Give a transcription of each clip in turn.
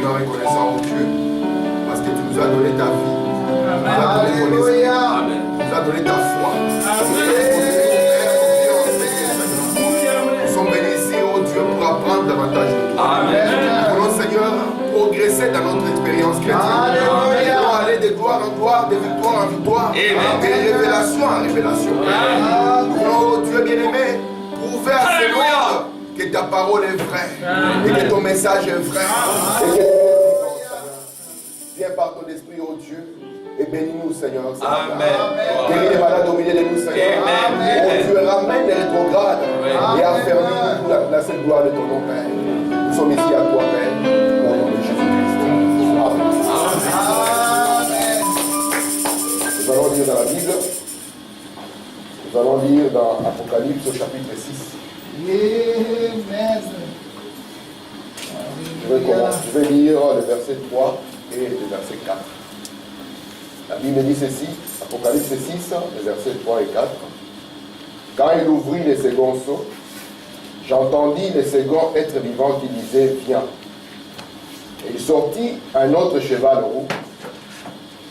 Seigneur, reconnaissant au Dieu, parce que tu nous as donné ta vie. Tu nous as donné ton esprit. Tu nous as donné ta foi. Nous sommes venus ici, oh Dieu, pour apprendre davantage de toi. Nous voulons, Seigneur, progresser dans notre expérience chrétienne. Nous voulons aller de gloire en gloire, de victoire en victoire, de révélation en révélation. Oh Dieu bien-aimé, prouver à ce monde que ta parole est vraie et que ton message est vrai. Viens par ton esprit, oh Dieu, et bénis-nous, Seigneur. Guéris les malades au milieu de nous, Seigneur. Oh Dieu, ramène les rétrogrades et affermis-nous pour la seule gloire de ton nom, Père. Nous sommes ici à toi, Père, au nom de Jésus-Christ. Amen. Nous allons lire dans la Bible. Nous allons lire dans Apocalypse au chapitre 6. Amen. Je vais lire le verset 3 et le verset 4. La Bible dit ceci, Apocalypse 6, les versets 3 et 4. Quand il ouvrit les seconds sceaux, j'entendis les second être vivant qui disait « Viens ». Et il sortit un autre cheval roux.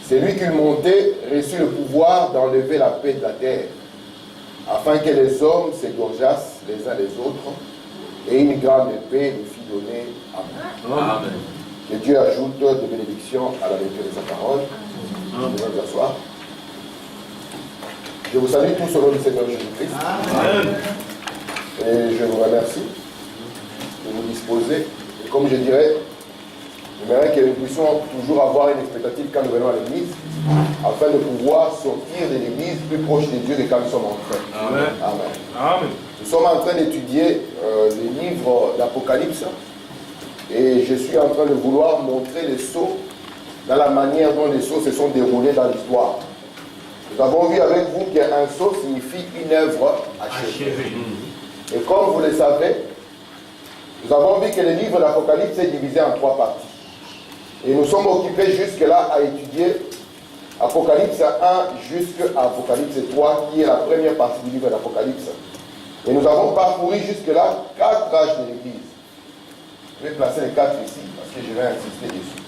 Celui qu'il montait reçut le pouvoir d'enlever la paix de la terre, afin que les hommes s'égorgeassent les uns les autres, et une grande paix lui fit donner. Amen. Amen. Que Dieu ajoute de bénédictions à la lecture de sa parole. Nous allons nous asseoir. Je vous salue tous au nom du Seigneur Jésus-Christ. Et je vous remercie de vous disposer. Et comme je dirais, j'aimerais que nous puissions toujours avoir une expectative quand nous venons à l'église, afin de pouvoir sortir de l'église plus proche de Dieu que quand nous sommes entrés. Amen. Amen. Amen. Nous sommes en train d'étudier le livre d'Apocalypse, et je suis en train de vouloir montrer les sceaux dans la manière dont les sceaux se sont déroulés dans l'histoire. Nous avons vu avec vous qu'un sceau signifie une œuvre achevée. Et comme vous le savez, nous avons vu que le livre d'Apocalypse est divisé en 3 parties. Et nous sommes occupés jusque-là à étudier Apocalypse 1 jusqu'à Apocalypse 3, qui est la première partie du livre d'Apocalypse. Et nous avons parcouru jusque-là 4 âges de l'Église. Je vais placer les 4 ici, parce que je vais insister dessus.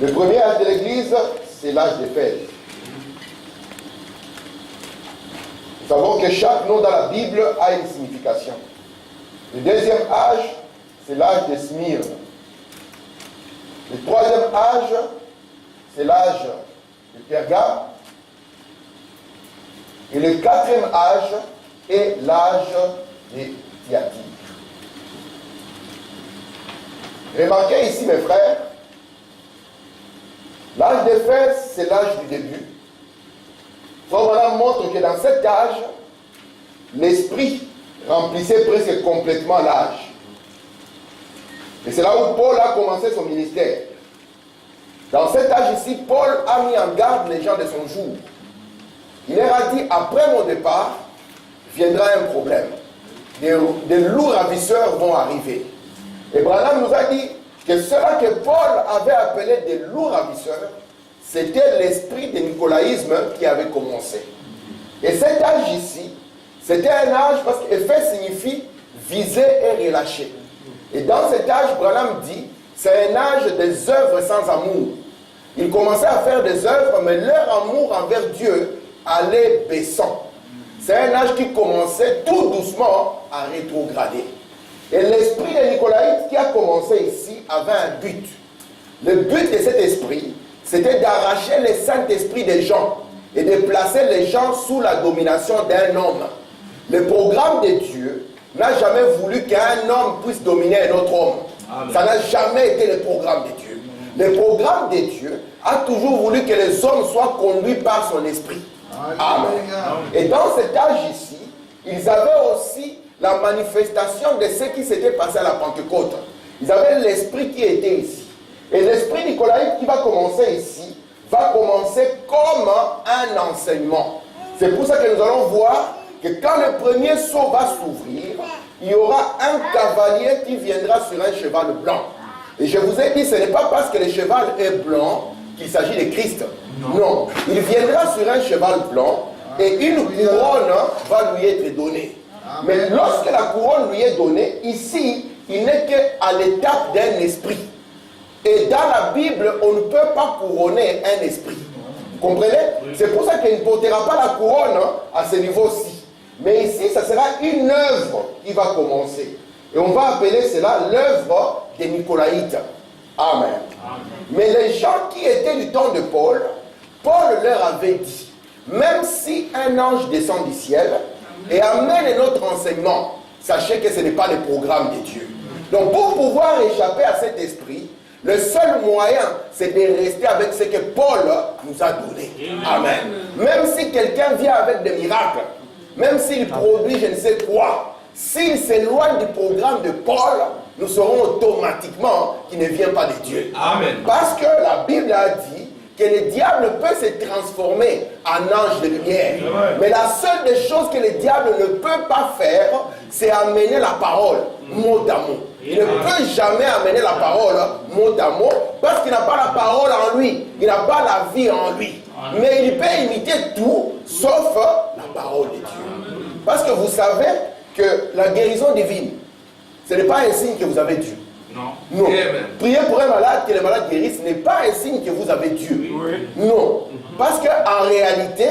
Le premier âge de l'Église, c'est l'âge d'Éphèse. Nous savons que chaque nom dans la Bible a une signification. Le deuxième âge, c'est l'âge de Smyrne. Le troisième âge, c'est l'âge de Pergame. Et le quatrième âge est l'âge de Thyatire. Remarquez ici, mes frères, l'âge d'Éphèse, c'est l'âge du début. Voilà montre que dans cet âge, l'esprit remplissait presque complètement l'âge. Et c'est là où Paul a commencé son ministère. Dans cet âge ici, Paul a mis en garde les gens de son jour. Il leur a dit, après mon départ, viendra un problème. Des lourds ravisseurs vont arriver. Et Branham nous a dit que cela que Paul avait appelé des lourds ravisseurs, c'était l'esprit de nicolaïsme qui avait commencé. Et cet âge ici, c'était un âge parce qu'Éphèse signifie viser et relâcher. Et dans cet âge, Branham dit, c'est un âge des œuvres sans amour. Ils commençaient à faire des œuvres, mais leur amour envers Dieu allait baissant. C'est un âge qui commençait tout doucement à rétrograder. Et l'esprit des Nicolaïtes qui a commencé ici avait un but. Le but de cet esprit, c'était d'arracher le Saint-Esprit des gens et de placer les gens sous la domination d'un homme. Le programme de Dieu n'a jamais voulu qu'un homme puisse dominer un autre homme. Amen. Ça n'a jamais été le programme de Dieu. Le programme de Dieu a toujours voulu que les hommes soient conduits par son esprit. Amen. Et dans cet âge ici, ils avaient aussi la manifestation de ce qui s'était passé à la Pentecôte. Ils avaient l'esprit qui était ici. Et l'esprit nicolaïte qui va commencer ici, va commencer comme un enseignement. C'est pour ça que nous allons voir que quand le premier sceau va s'ouvrir, il y aura un cavalier qui viendra sur un cheval blanc. Et je vous ai dit, ce n'est pas parce que le cheval est blanc qu'il s'agit de Christ. Non. Il viendra sur un cheval blanc et une couronne va lui être donnée. Mais lorsque la couronne lui est donnée, ici, il n'est qu'à l'étape d'un esprit. Et dans la Bible, on ne peut pas couronner un esprit. Vous comprenez? C'est pour ça qu'il ne portera pas la couronne à ce niveau-ci. Mais ici, ça sera une œuvre qui va commencer. Et on va appeler cela l'œuvre des Nicolaïtes. Amen. Mais les gens qui étaient du temps de Paul, Paul leur avait dit, même si un ange descend du ciel et amène notre enseignement, sachez que ce n'est pas le programme de Dieu. Donc pour pouvoir échapper à cet esprit, le seul moyen, c'est de rester avec ce que Paul nous a donné. Amen. Même si quelqu'un vient avec des miracles, même s'il produit je ne sais quoi, s'il s'éloigne du programme de Paul, nous saurons automatiquement qu'il ne vient pas de Dieu. Amen. Parce que la Bible a dit que le diable peut se transformer en ange de lumière. Amen. Mais la seule des choses que le diable ne peut pas faire, c'est amener la parole mot à mot. Il ne peut jamais amener la parole mot à mot parce qu'il n'a pas la parole en lui. Il n'a pas la vie en lui. Amen. Mais il peut imiter tout sauf la parole de Dieu. Parce que vous savez que la guérison divine, ce n'est pas un signe que vous avez Dieu. Non. Prier pour un malade, que le malade guérisse, n'est pas un signe que vous avez Dieu. Non. Parce qu'en réalité,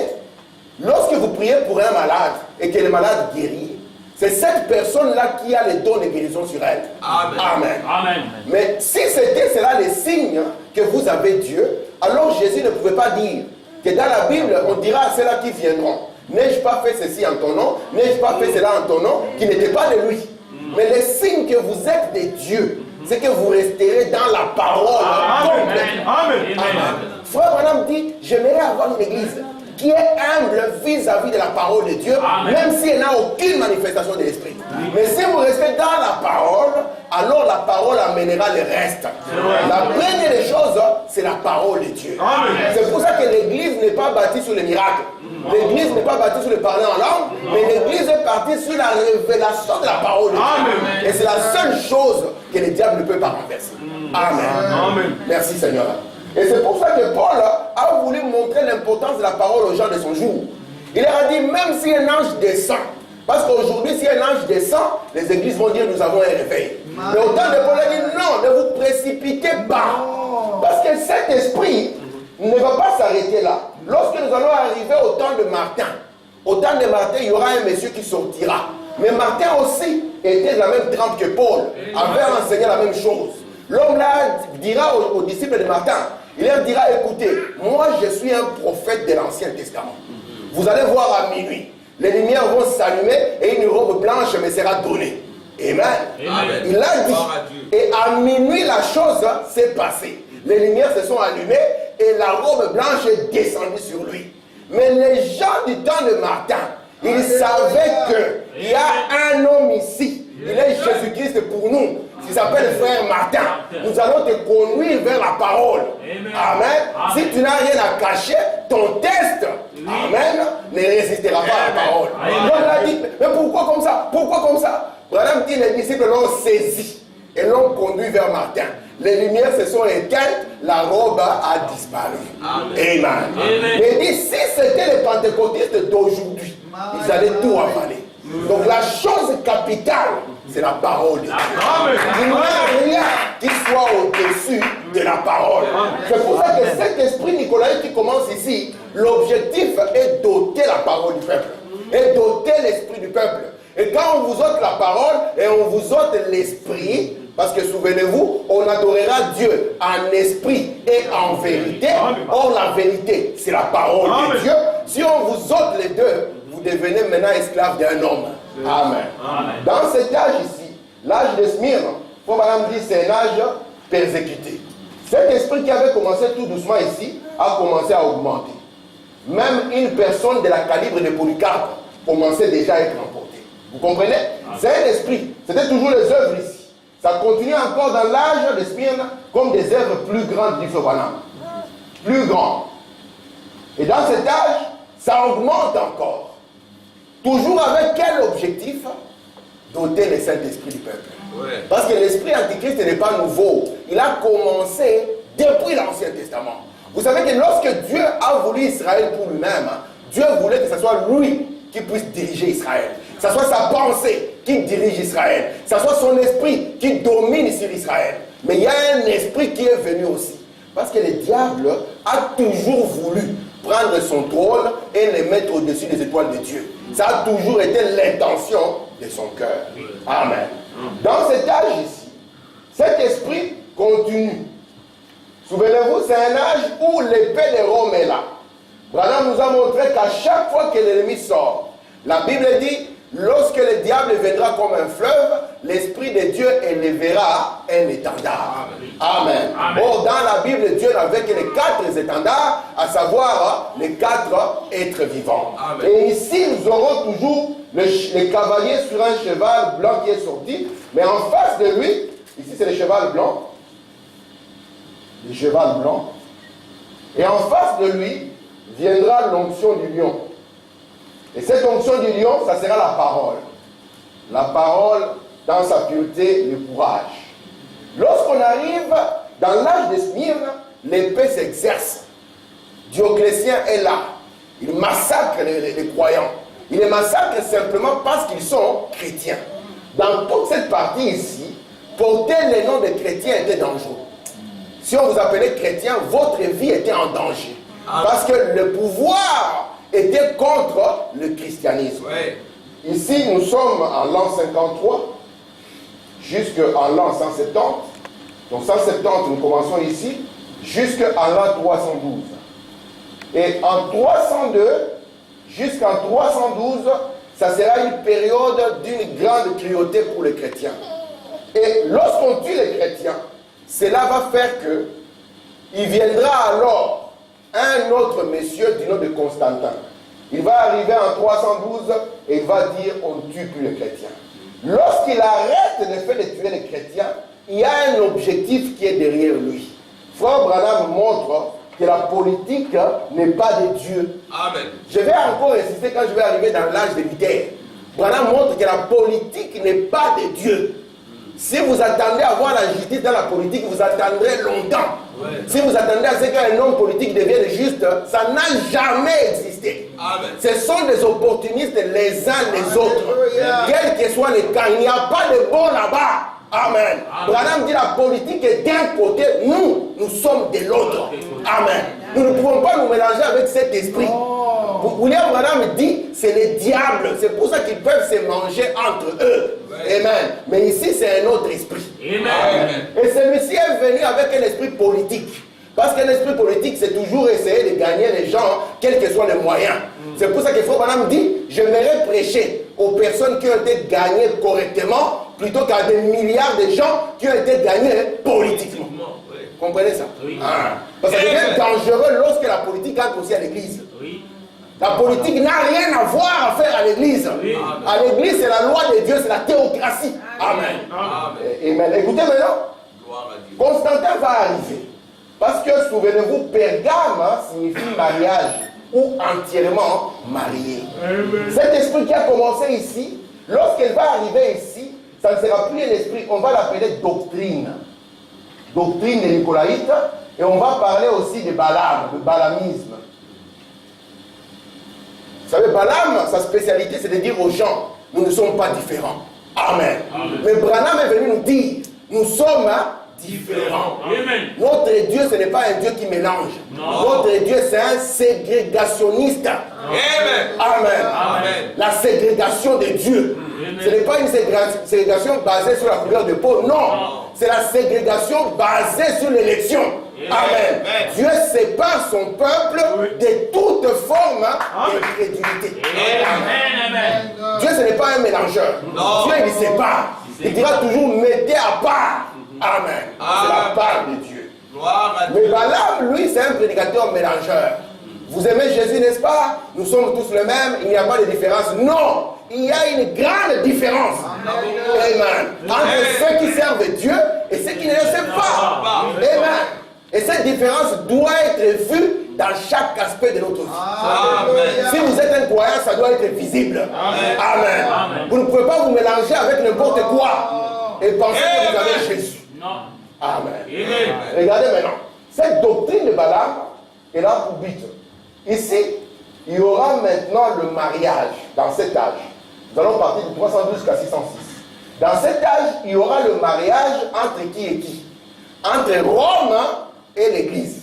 lorsque vous priez pour un malade et que le malade guérit, c'est cette personne-là qui a le don de guérison sur elle. Amen. Amen. Amen. Mais si c'était cela le signe que vous avez Dieu, alors Jésus ne pouvait pas dire que dans la Bible, on dira à ceux-là qui viendront, n'ai-je pas fait ceci en ton nom, n'ai-je pas fait cela en ton nom, qui n'était pas de lui. Mais le signe que vous êtes de Dieu, c'est que vous resterez dans la parole. Amen. Amen. Amen. Frère Branham dit, j'aimerais avoir une église qui est humble vis-à-vis de la parole de Dieu, amen, même si elle n'a aucune manifestation de l'esprit. Mais si vous restez dans la parole, alors la parole amènera le reste. La première des choses, c'est la parole de Dieu. C'est pour ça que l'église n'est pas bâtie sur les miracles. L'église n'est pas bâtie sur le parler en langue, mais l'église est bâtie sur la révélation de la parole de Dieu. Et c'est la seule chose que le diable ne peut pas renverser. Amen. Merci Seigneur. Et c'est pour ça que Paul a voulu montrer l'importance de la parole aux gens de son jour. Il leur a dit, même si un ange descend, parce qu'aujourd'hui, si un ange descend, les églises vont dire, nous avons un réveil. Mais au temps de Paul, il a dit, non, ne vous précipitez pas. Parce que cet esprit ne va pas s'arrêter là. Lorsque nous allons arriver au temps de Martin, il y aura un monsieur qui sortira. Mais Martin aussi était de la même trempe que Paul, avait enseigné la même chose. L'homme là dira aux disciples de Martin, il leur dira, écoutez, moi je suis un prophète de l'Ancien Testament. Vous allez voir à minuit, les lumières vont s'allumer et une robe blanche me sera donnée. Amen. Amen. Il a dit, et à minuit la chose s'est passée. Les lumières se sont allumées et la robe blanche est descendue sur lui. Mais les gens du temps de Martin, ils savaient qu'il y a un homme ici. Il est Jésus-Christ pour nous. Il s'appelle frère Martin. Nous allons te conduire vers la parole. Amen. Si tu n'as rien à cacher, ton test, amen, ne résistera pas à la parole. Donc il a dit, mais pourquoi comme ça? Pourquoi comme ça? Branham dit, les disciples l'ont saisi et l'ont conduit vers Martin. Les lumières se sont éteintes, la robe a disparu. Amen. Mais il dit, si c'était les pentecôtistes d'aujourd'hui, ils allaient tout avaler. Donc la chose capitale, c'est la parole de Dieu. Il n'y a rien qui soit au-dessus de la parole. C'est pour ça que cet esprit Nicolaï qui commence ici, l'objectif est doter la parole du peuple. Et doter l'esprit du peuple. Et quand on vous ôte la parole et on vous ôte l'esprit, parce que souvenez-vous, on adorera Dieu en esprit et en vérité. Or la vérité, c'est la parole de Dieu. Si on vous ôte les deux, vous devenez maintenant esclave d'un homme. Amen. Dans cet âge ici, l'âge de Smyrne, il faut madame dire c'est un âge persécuté. Cet esprit qui avait commencé tout doucement ici a commencé à augmenter. Même une personne de la calibre de Polycarpe commençait déjà à être emportée. Vous comprenez? C'est un esprit. C'était toujours les œuvres ici. Ça continue encore dans l'âge de Smyrne comme des œuvres plus grandes du Banam. Plus grandes. Et dans cet âge, ça augmente encore. Toujours avec quel objectif? Doter le Saint-Esprit du peuple. Parce que l'esprit antichrist n'est pas nouveau. Il a commencé depuis l'Ancien Testament. Vous savez que lorsque Dieu a voulu Israël pour lui-même, Dieu voulait que ce soit lui qui puisse diriger Israël. Que ce soit sa pensée qui dirige Israël. Que ce soit son esprit qui domine sur Israël. Mais il y a un esprit qui est venu aussi. Parce que le diable a toujours voulu prendre son trône et le mettre au-dessus des étoiles de Dieu. Ça a toujours été l'intention de son cœur. Amen. Dans cet âge ici, cet esprit continue. Souvenez-vous, c'est un âge où l'épée de Rome est là. Branham nous a montré qu'à chaque fois que l'ennemi sort, la Bible dit, lorsque le diable viendra comme un fleuve, l'Esprit de Dieu élèvera un étendard. Amen. Amen. Or, dans la Bible, Dieu n'avait que les 4 étendards, à savoir les 4 êtres vivants. Amen. Et ici, nous aurons toujours le cavalier sur un cheval blanc qui est sorti, mais en face de lui, ici c'est le cheval blanc, le cheval blanc, et en face de lui viendra l'onction du lion. Et cette onction du lion, ça sera la parole. La parole dans sa pureté, le courage. Lorsqu'on arrive dans l'âge de Smyrne, l'épée s'exerce. Dioclétien est là. Il massacre les croyants. Il les massacre simplement parce qu'ils sont chrétiens. Dans toute cette partie ici, porter le nom de chrétien était dangereux. Si on vous appelait chrétien, votre vie était en danger. Parce que le pouvoir était contre le christianisme. Ouais. Ici, nous sommes en l'an 53 jusqu'en l'an 170. Donc 170, nous commençons ici, jusqu'en l'an 312. Et en 302 jusqu'en 312, ça sera une période d'une grande cruauté pour les chrétiens. Et lorsqu'on tue les chrétiens, cela va faire que il viendra alors un autre monsieur du nom de Constantin. Il va arriver en 312 et il va dire on ne tue plus les chrétiens. Lorsqu'il arrête le fait de tuer les chrétiens, il y a un objectif qui est derrière lui. Frère Branham montre que la politique n'est pas de Dieu. Amen. Je vais encore insister quand je vais arriver dans l'âge de Luther. Branham montre que la politique n'est pas de Dieu. Si vous attendez à voir la justice dans la politique, vous attendrez longtemps. Ouais. Si vous attendez à ce qu'un homme politique devienne juste, ça n'a jamais existé. Amen. Ce sont des opportunistes les uns les autres. Quel que soit le cas, il n'y a pas de bon là-bas. Amen. Branham dit la politique est d'un côté, nous sommes de l'autre. Amen. Nous ne pouvons pas nous mélanger avec cet esprit. William Branham dit c'est le diable. C'est pour ça qu'ils peuvent se manger entre eux. Amen. Mais ici c'est un autre esprit. Amen. Et celui-ci est venu avec un esprit politique. Parce que l'esprit politique, c'est toujours essayer de gagner les gens, quels que soient les moyens. C'est pour ça que Frère Branham dit, j'aimerais prêcher aux personnes qui ont été gagnées correctement, plutôt qu'à des milliards de gens qui ont été gagnés politiquement. Comprenez ça? Oui. Parce que ça devient dangereux lorsque la politique entre aussi à l'église. Oui. La politique n'a rien à voir à faire à l'église. Oui. À l'église, c'est la loi de Dieu, c'est la théocratie. Amen. Amen. Amen. Écoutez maintenant, Constantin va arriver. Parce que, souvenez-vous, Pergame signifie mariage ou entièrement marié. Amen. Cet esprit qui a commencé ici, lorsqu'il va arriver ici, ça ne sera plus un esprit, on va l'appeler doctrine. Doctrine des Nicolaïtes, et on va parler aussi de Balaam, de balamisme. Vous savez, Balaam, sa spécialité, c'est de dire aux gens, nous ne sommes pas différents. Amen. Amen. Mais Branham est venu nous dire, nous sommes différents. Amen. Notre Dieu, ce n'est pas un Dieu qui mélange. Non. Notre Dieu, c'est un ségrégationniste. Amen. Amen. Amen. La ségrégation de Dieu. Amen. Ce n'est pas une ségrégation basée sur la couleur de peau, non. C'est la ségrégation basée sur l'élection. Amen. Amen. Dieu sépare son peuple de toute forme d'incrédulité. Amen. Dieu, ce n'est pas un mélangeur. Non. Dieu, il sépare. Il dira toujours, mettez à part. Amen. C'est la part de Dieu. Mais Balaam, lui, c'est un prédicateur mélangeur. Vous aimez Jésus, n'est-ce pas? Nous sommes tous les mêmes, il n'y a pas de différence. Non, il y a une grande différence. Amen. Entre ceux qui servent Dieu et ceux qui ne le servent pas. Amen. Et cette différence doit être vue dans chaque aspect de notre vie. Amen. Si vous êtes un croyant, ça doit être visible. Amen. Amen. Amen. Vous ne pouvez pas vous mélanger avec n'importe quoi et penser que vous avez Jésus. Non. Amen. Amen. Regardez maintenant. Cette doctrine de Balaam est là pour but. Ici, il y aura maintenant le mariage dans cet âge. Nous allons partir de 312 jusqu'à 606. Dans cet âge, il y aura le mariage entre qui et qui? entre Rome et l'Église.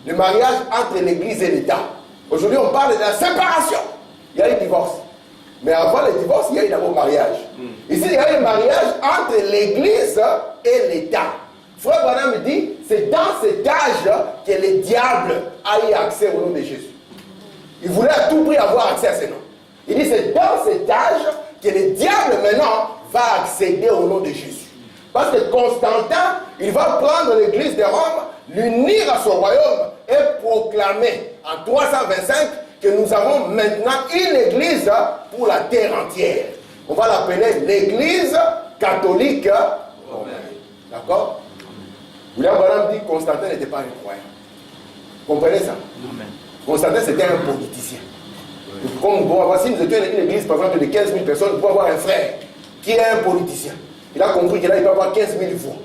Le mariage entre l'Église et l'État. Aujourd'hui, on parle de la séparation. Il y a eu divorce. Mais avant le divorce, il y a eu d'abord le mariage. Ici, il y a eu le mariage entre l'Église et l'État. Frère Branham dit, c'est dans cet âge que le diable a eu accès au nom de Jésus. Il voulait à tout prix avoir accès à ce nom. Il dit, c'est dans cet âge que le diable maintenant va accéder au nom de Jésus. Parce que Constantin, il va prendre l'église de Rome, l'unir à son royaume et proclamer en 325 que nous avons maintenant une église pour la terre entière. On va l'appeler l'église catholique romaine. D'accord? William Branham dit que Constantin n'était pas un croyant. Vous comprenez ça? Amen. Constantin, c'était un politicien. Comme nous pouvons avoir, si nous étions une église, par exemple, de 15 000 personnes, nous pouvons avoir un frère qui est un politicien. Il a compris que là, il peut avoir 15 000 voix.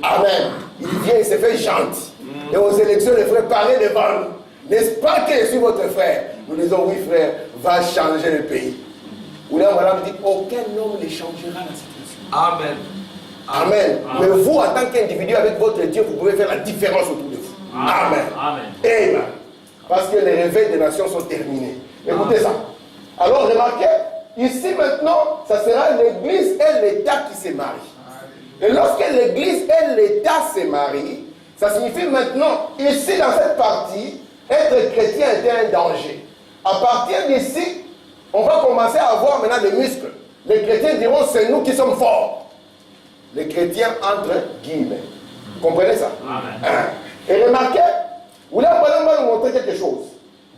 Amen. Il vient, il se fait gentil. Et aux élections, les frères parlaient devant nous. N'est-ce pas que je suis votre frère? Nous disons, oui, frère, va changer le pays. William Branham dit, aucun homme ne changera la situation. Amen. Amen. Mais vous, en tant qu'individu avec votre Dieu, vous pouvez faire la différence autour de vous. Amen. Amen. Amen. Parce que les réveils des nations sont terminés. Écoutez ça. Alors, remarquez, ici maintenant, ça sera l'Église et l'État qui se marient. Et lorsque l'Église et l'État se marient, ça signifie maintenant, ici dans cette partie, être chrétien était un danger. À partir d'ici, on va commencer à avoir maintenant des muscles. Les chrétiens diront, c'est nous qui sommes forts. Les chrétiens entre guillemets. Vous comprenez ça? Amen. Et remarquez, William Branham va nous montrer quelque chose.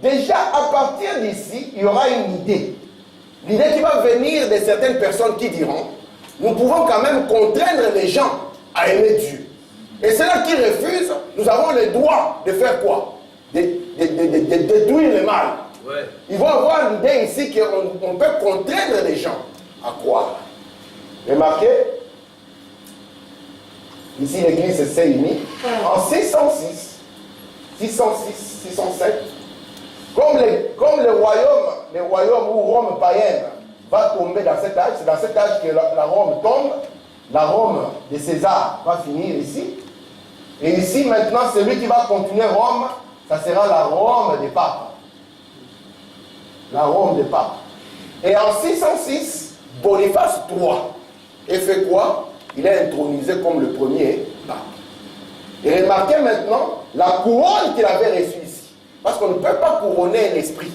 Déjà, à partir d'ici, il y aura une idée. L'idée qui va venir de certaines personnes qui diront, nous pouvons quand même contraindre les gens à aimer Dieu. Et ceux-là qui refusent, nous avons le droit de faire quoi? De détruire le mal. Ouais. Ils vont avoir l'idée ici qu'on peut contraindre les gens à croire. Remarquez, ici l'église s'est unie en 606, 607. Comme le royaume où Rome païenne va tomber dans cet âge, c'est dans cet âge que la Rome tombe, la Rome de César va finir ici. Et ici maintenant, celui qui va continuer Rome, ça sera la Rome des papes. La Rome des papes. Et en 606, Boniface III fait quoi? Il est intronisé comme le premier pape. Et remarquez maintenant la couronne qu'il avait reçue ici. Parce qu'on ne peut pas couronner un esprit.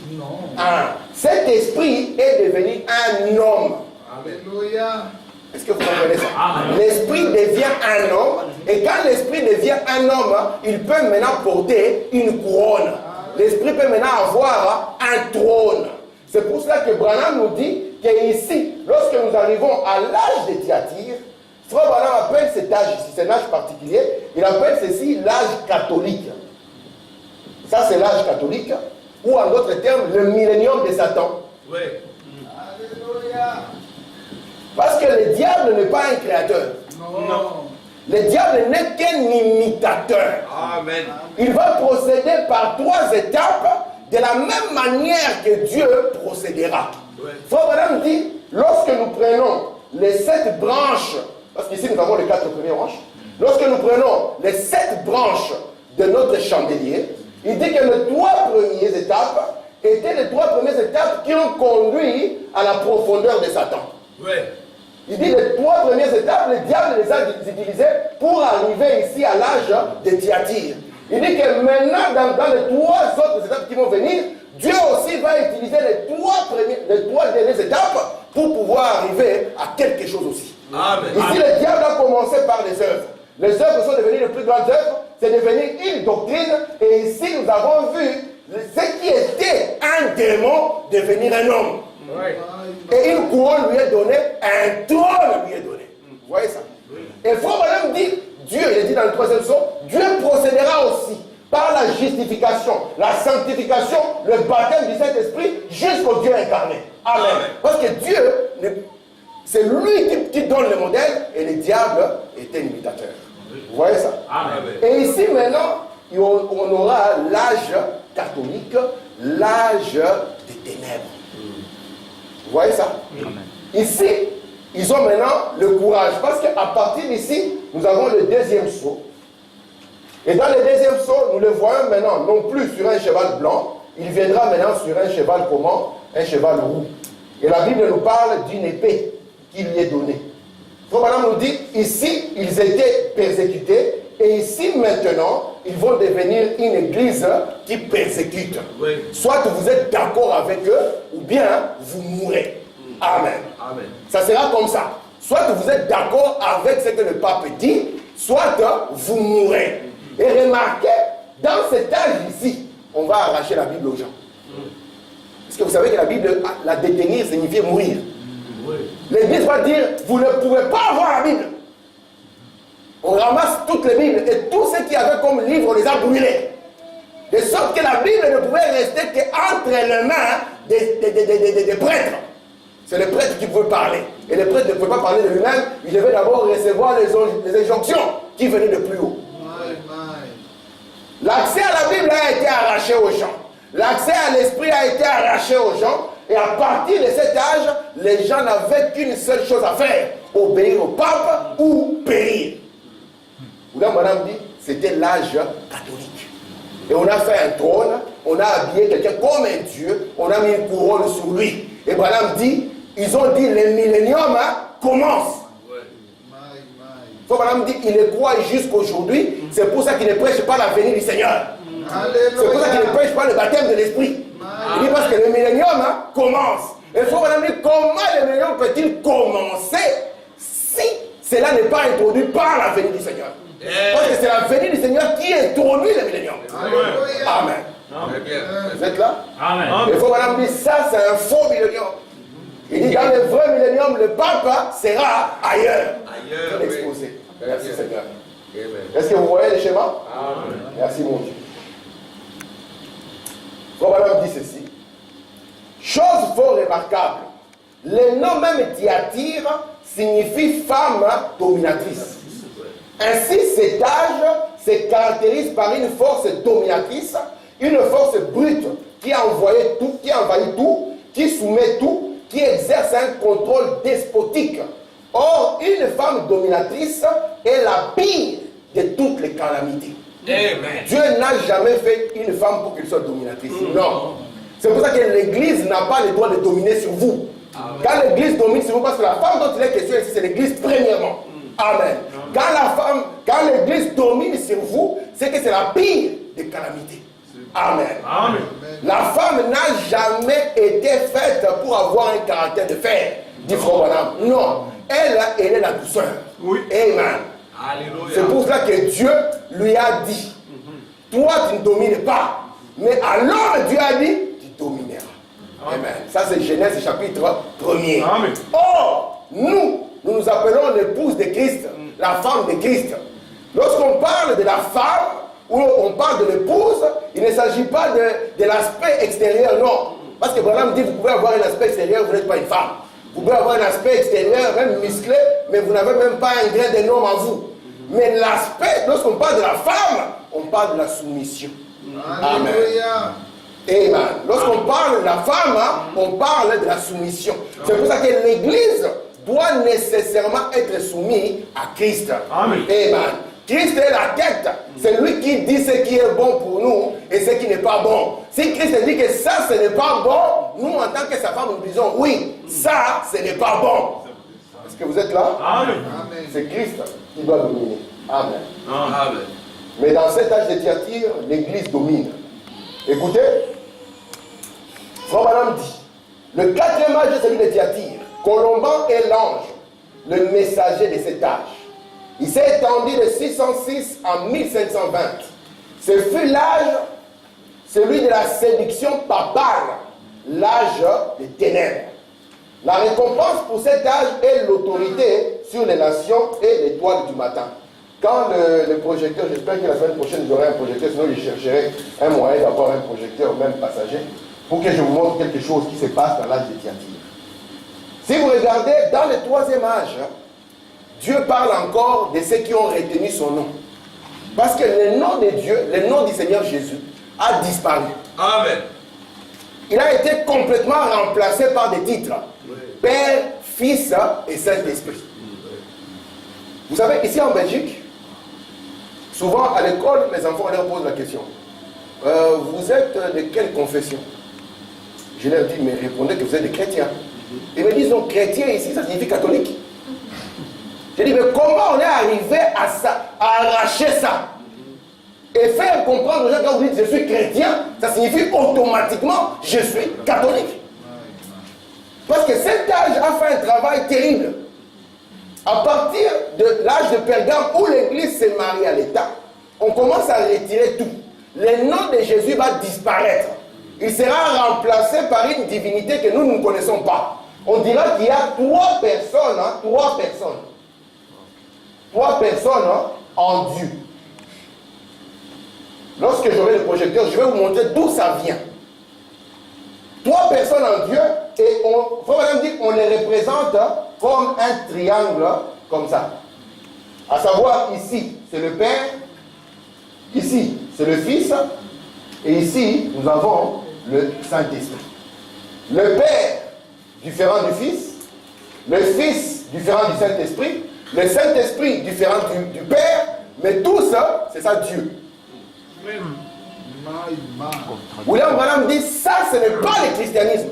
Cet esprit est devenu un homme. Alléluia. Est-ce que vous comprenez ça? L'esprit devient un homme. Et quand l'esprit devient un homme, il peut maintenant porter une couronne. L'esprit peut maintenant avoir un trône. C'est pour cela que Branham nous dit qu'ici, lorsque nous arrivons à l'âge de Thyatire, Frère Branham appelle cet âge ici, c'est un âge particulier, il appelle ceci l'âge catholique. Ça, c'est l'âge catholique, ou en d'autres termes, le millénium de Satan. Oui. Alléluia. Parce que le diable n'est pas un créateur. Non. Le diable n'est qu'un imitateur. Amen. Il va procéder par 3 étapes de la même manière que Dieu procédera. Oui. Frère Branham dit, lorsque nous prenons les 7 branches, parce qu'ici nous avons les 4 premières branches, lorsque nous prenons les 7 branches de notre chandelier, il dit que les 3 premières étapes étaient les 3 premières étapes qui ont conduit à la profondeur de Satan. Oui. Il dit les 3 premières étapes, le diable les a utilisées pour arriver ici à l'âge de Thyatire. Il dit que maintenant, dans les 3 autres étapes qui vont venir, Dieu aussi va utiliser les 3 dernières étapes pour pouvoir arriver à quelque chose aussi. Amen. Ici, le diable a commencé par les œuvres. Les œuvres sont devenues les plus grandes œuvres, c'est devenu une doctrine. Et ici, nous avons vu ce qui était un démon devenir un homme. Oui. Et une couronne lui est donnée, un trône lui est donné. Vous voyez ça? Oui. Et Frère Branham dit, Dieu, il est dit dans le 3e son, Dieu procédera aussi par la justification, la sanctification, le baptême du Saint-Esprit jusqu'au Dieu incarné. Amen. Amen. Parce que Dieu, c'est lui qui donne le modèle et le diable est un imitateur. Vous voyez ça? Amen. Et ici maintenant, on aura l'âge catholique, l'âge des ténèbres. Vous voyez ça? Amen. Ici, ils ont maintenant le courage. Parce qu'à partir d'ici, nous avons le deuxième saut. Et dans le deuxième saut, nous le voyons maintenant, non plus sur un cheval blanc, il viendra maintenant sur un cheval comment? Un cheval roux. Et la Bible nous parle d'une épée qui lui est donnée. Frère Branham nous dit, ici, ils étaient persécutés, et ici, maintenant, ils vont devenir une église qui persécute. Oui. Soit vous êtes d'accord avec eux, ou bien vous mourrez. Amen. Amen. Ça sera comme ça. Soit vous êtes d'accord avec ce que le pape dit, soit vous mourrez. Et remarquez, dans cet âge ici, on va arracher la Bible aux gens. Parce que vous savez que la Bible, la détenir signifie mourir. L'Église va dire, vous ne pouvez pas avoir la Bible. On ramasse toutes les Bibles et tout ce qu'il y avait comme livre, on les a brûlés. De sorte que la Bible ne pouvait rester qu'entre les mains des prêtres. C'est le prêtre qui pouvait parler. Et le prêtre ne pouvait pas parler de lui-même, il devait d'abord recevoir les injonctions qui venaient de plus haut. L'accès à la Bible a été arraché aux gens. L'accès à l'esprit a été arraché aux gens. Et à partir de cet âge, les gens n'avaient qu'une seule chose à faire, obéir au pape ou périr. Là, madame dit, c'était l'âge catholique. Et on a fait un trône, on a habillé quelqu'un comme un dieu, on a mis une couronne sur lui. Et madame dit, ils ont dit, le millénium commence. Madame dit, il est croit jusqu'aujourd'hui, c'est pour ça qu'il ne prêche pas la venue du Seigneur. C'est pour ça qu'il ne prêche pas le baptême de l'esprit. Il dit parce que le millénium commence. Et il faut madame dire, comment le millénium peut-il commencer si cela n'est pas introduit par la venue du Seigneur? Parce que c'est la venue du Seigneur qui introduit le millénium. Amen. Amen. Vous êtes là? Amen. Il faut madame dire, ça c'est un faux millénium. Il dit, dans le vrai millénium, le pape sera ailleurs. Ailleurs. Exposé. Oui. Merci Seigneur. Est-ce que vous voyez le schéma? Amen. Merci mon Dieu. Frère Branham dit ceci. Chose fort remarquable. Le nom même Thyatire signifie femme dominatrice. Ainsi, cet âge se caractérise par une force dominatrice, une force brute qui a envoyé tout, qui envahit tout, qui soumet tout, qui exerce un contrôle despotique. Or, une femme dominatrice est la pire de toutes les calamités. Amen. Dieu n'a jamais fait une femme pour qu'elle soit dominatrice. Non. C'est pour ça que l'Église n'a pas le droit de dominer sur vous. Amen. Quand l'Église domine sur vous, parce que la femme dont il est question ici, c'est l'Église premièrement. Amen. Quand l'Église domine sur vous, c'est que c'est la pire des calamités. Amen. Amen. La femme n'a jamais été faite pour avoir un caractère de fer, dit Frère Branham. Non. Elle est la douceur. Oui. Amen. Alléluia. C'est pour cela que Dieu lui a dit, toi tu ne domines pas, mais alors Dieu a dit, tu domineras. Amen. Amen. Ça c'est Genèse chapitre 1er. Amen. Or, nous appelons l'épouse de Christ, la femme de Christ. Lorsqu'on parle de la femme, ou on parle de l'épouse, il ne s'agit pas de l'aspect extérieur, non. Parce que Branham dit, vous pouvez avoir un aspect extérieur, vous n'êtes pas une femme. Vous pouvez avoir un aspect extérieur, même musclé, mais vous n'avez même pas un grain de homme en vous. Mais l'aspect, lorsqu'on parle de la femme, on parle de la soumission. Amen. Amen. Lorsqu'on parle de la femme, on parle de la soumission. C'est pour ça que l'Église doit nécessairement être soumise à Christ. Amen. Amen. Christ est la tête. C'est lui qui dit ce qui est bon pour nous et ce qui n'est pas bon. Si Christ dit que ça, ce n'est pas bon, nous, en tant que sa femme, nous disons oui, ça, ce n'est pas bon. Est-ce que vous êtes là? Amen. C'est Christ qui doit dominer. Amen. Amen. Mais dans cet âge de Thyatire, l'Église domine. Écoutez, Frère Branham dit, le quatrième âge, c'est celui de Thyatire. Colomban est l'ange, le messager de cet âge. Il s'est étendu de 606 à 1520. Ce fut l'âge, celui de la séduction papale, l'âge des ténèbres. La récompense pour cet âge est l'autorité sur les nations et l'étoile du matin. Quand le projecteur, j'espère que la semaine prochaine j'aurai un projecteur, sinon je chercherai un moyen d'avoir un projecteur, même passager, pour que je vous montre quelque chose qui se passe dans l'âge de Thyatire. Si vous regardez dans le troisième âge, Dieu parle encore de ceux qui ont retenu son nom. Parce que le nom de Dieu, le nom du Seigneur Jésus, a disparu. Amen. Il a été complètement remplacé par des titres. Oui. Père, Fils et Saint-Esprit. Vous savez, ici en Belgique, souvent à l'école, les enfants leur posent la question. Vous êtes de quelle confession? Je leur dis, mais répondez que vous êtes des chrétiens. Ils me disent, non, chrétien ici, ça signifie catholique. Je dis, mais comment on est arrivé à ça, à arracher ça? Et faire comprendre aux gens, quand vous dites je suis chrétien, ça signifie automatiquement je suis catholique. Parce que cet âge a fait un travail terrible. À partir de l'âge de Pergame où l'église s'est mariée à l'État, on commence à retirer tout. Le nom de Jésus va disparaître. Il sera remplacé par une divinité que nous ne connaissons pas. On dira qu'il y a trois personnes en Dieu. Lorsque j'aurai le projecteur, je vais vous montrer d'où ça vient. Trois personnes en Dieu, et on les représente comme un triangle, comme ça. À savoir, ici, c'est le Père, ici, c'est le Fils, et ici, nous avons le Saint-Esprit. Le Père, différent du Fils, le Fils, différent du Saint-Esprit, le Saint-Esprit, différent du Père, mais tout ça, c'est ça Dieu. William Branham dit ça, ce n'est pas le christianisme.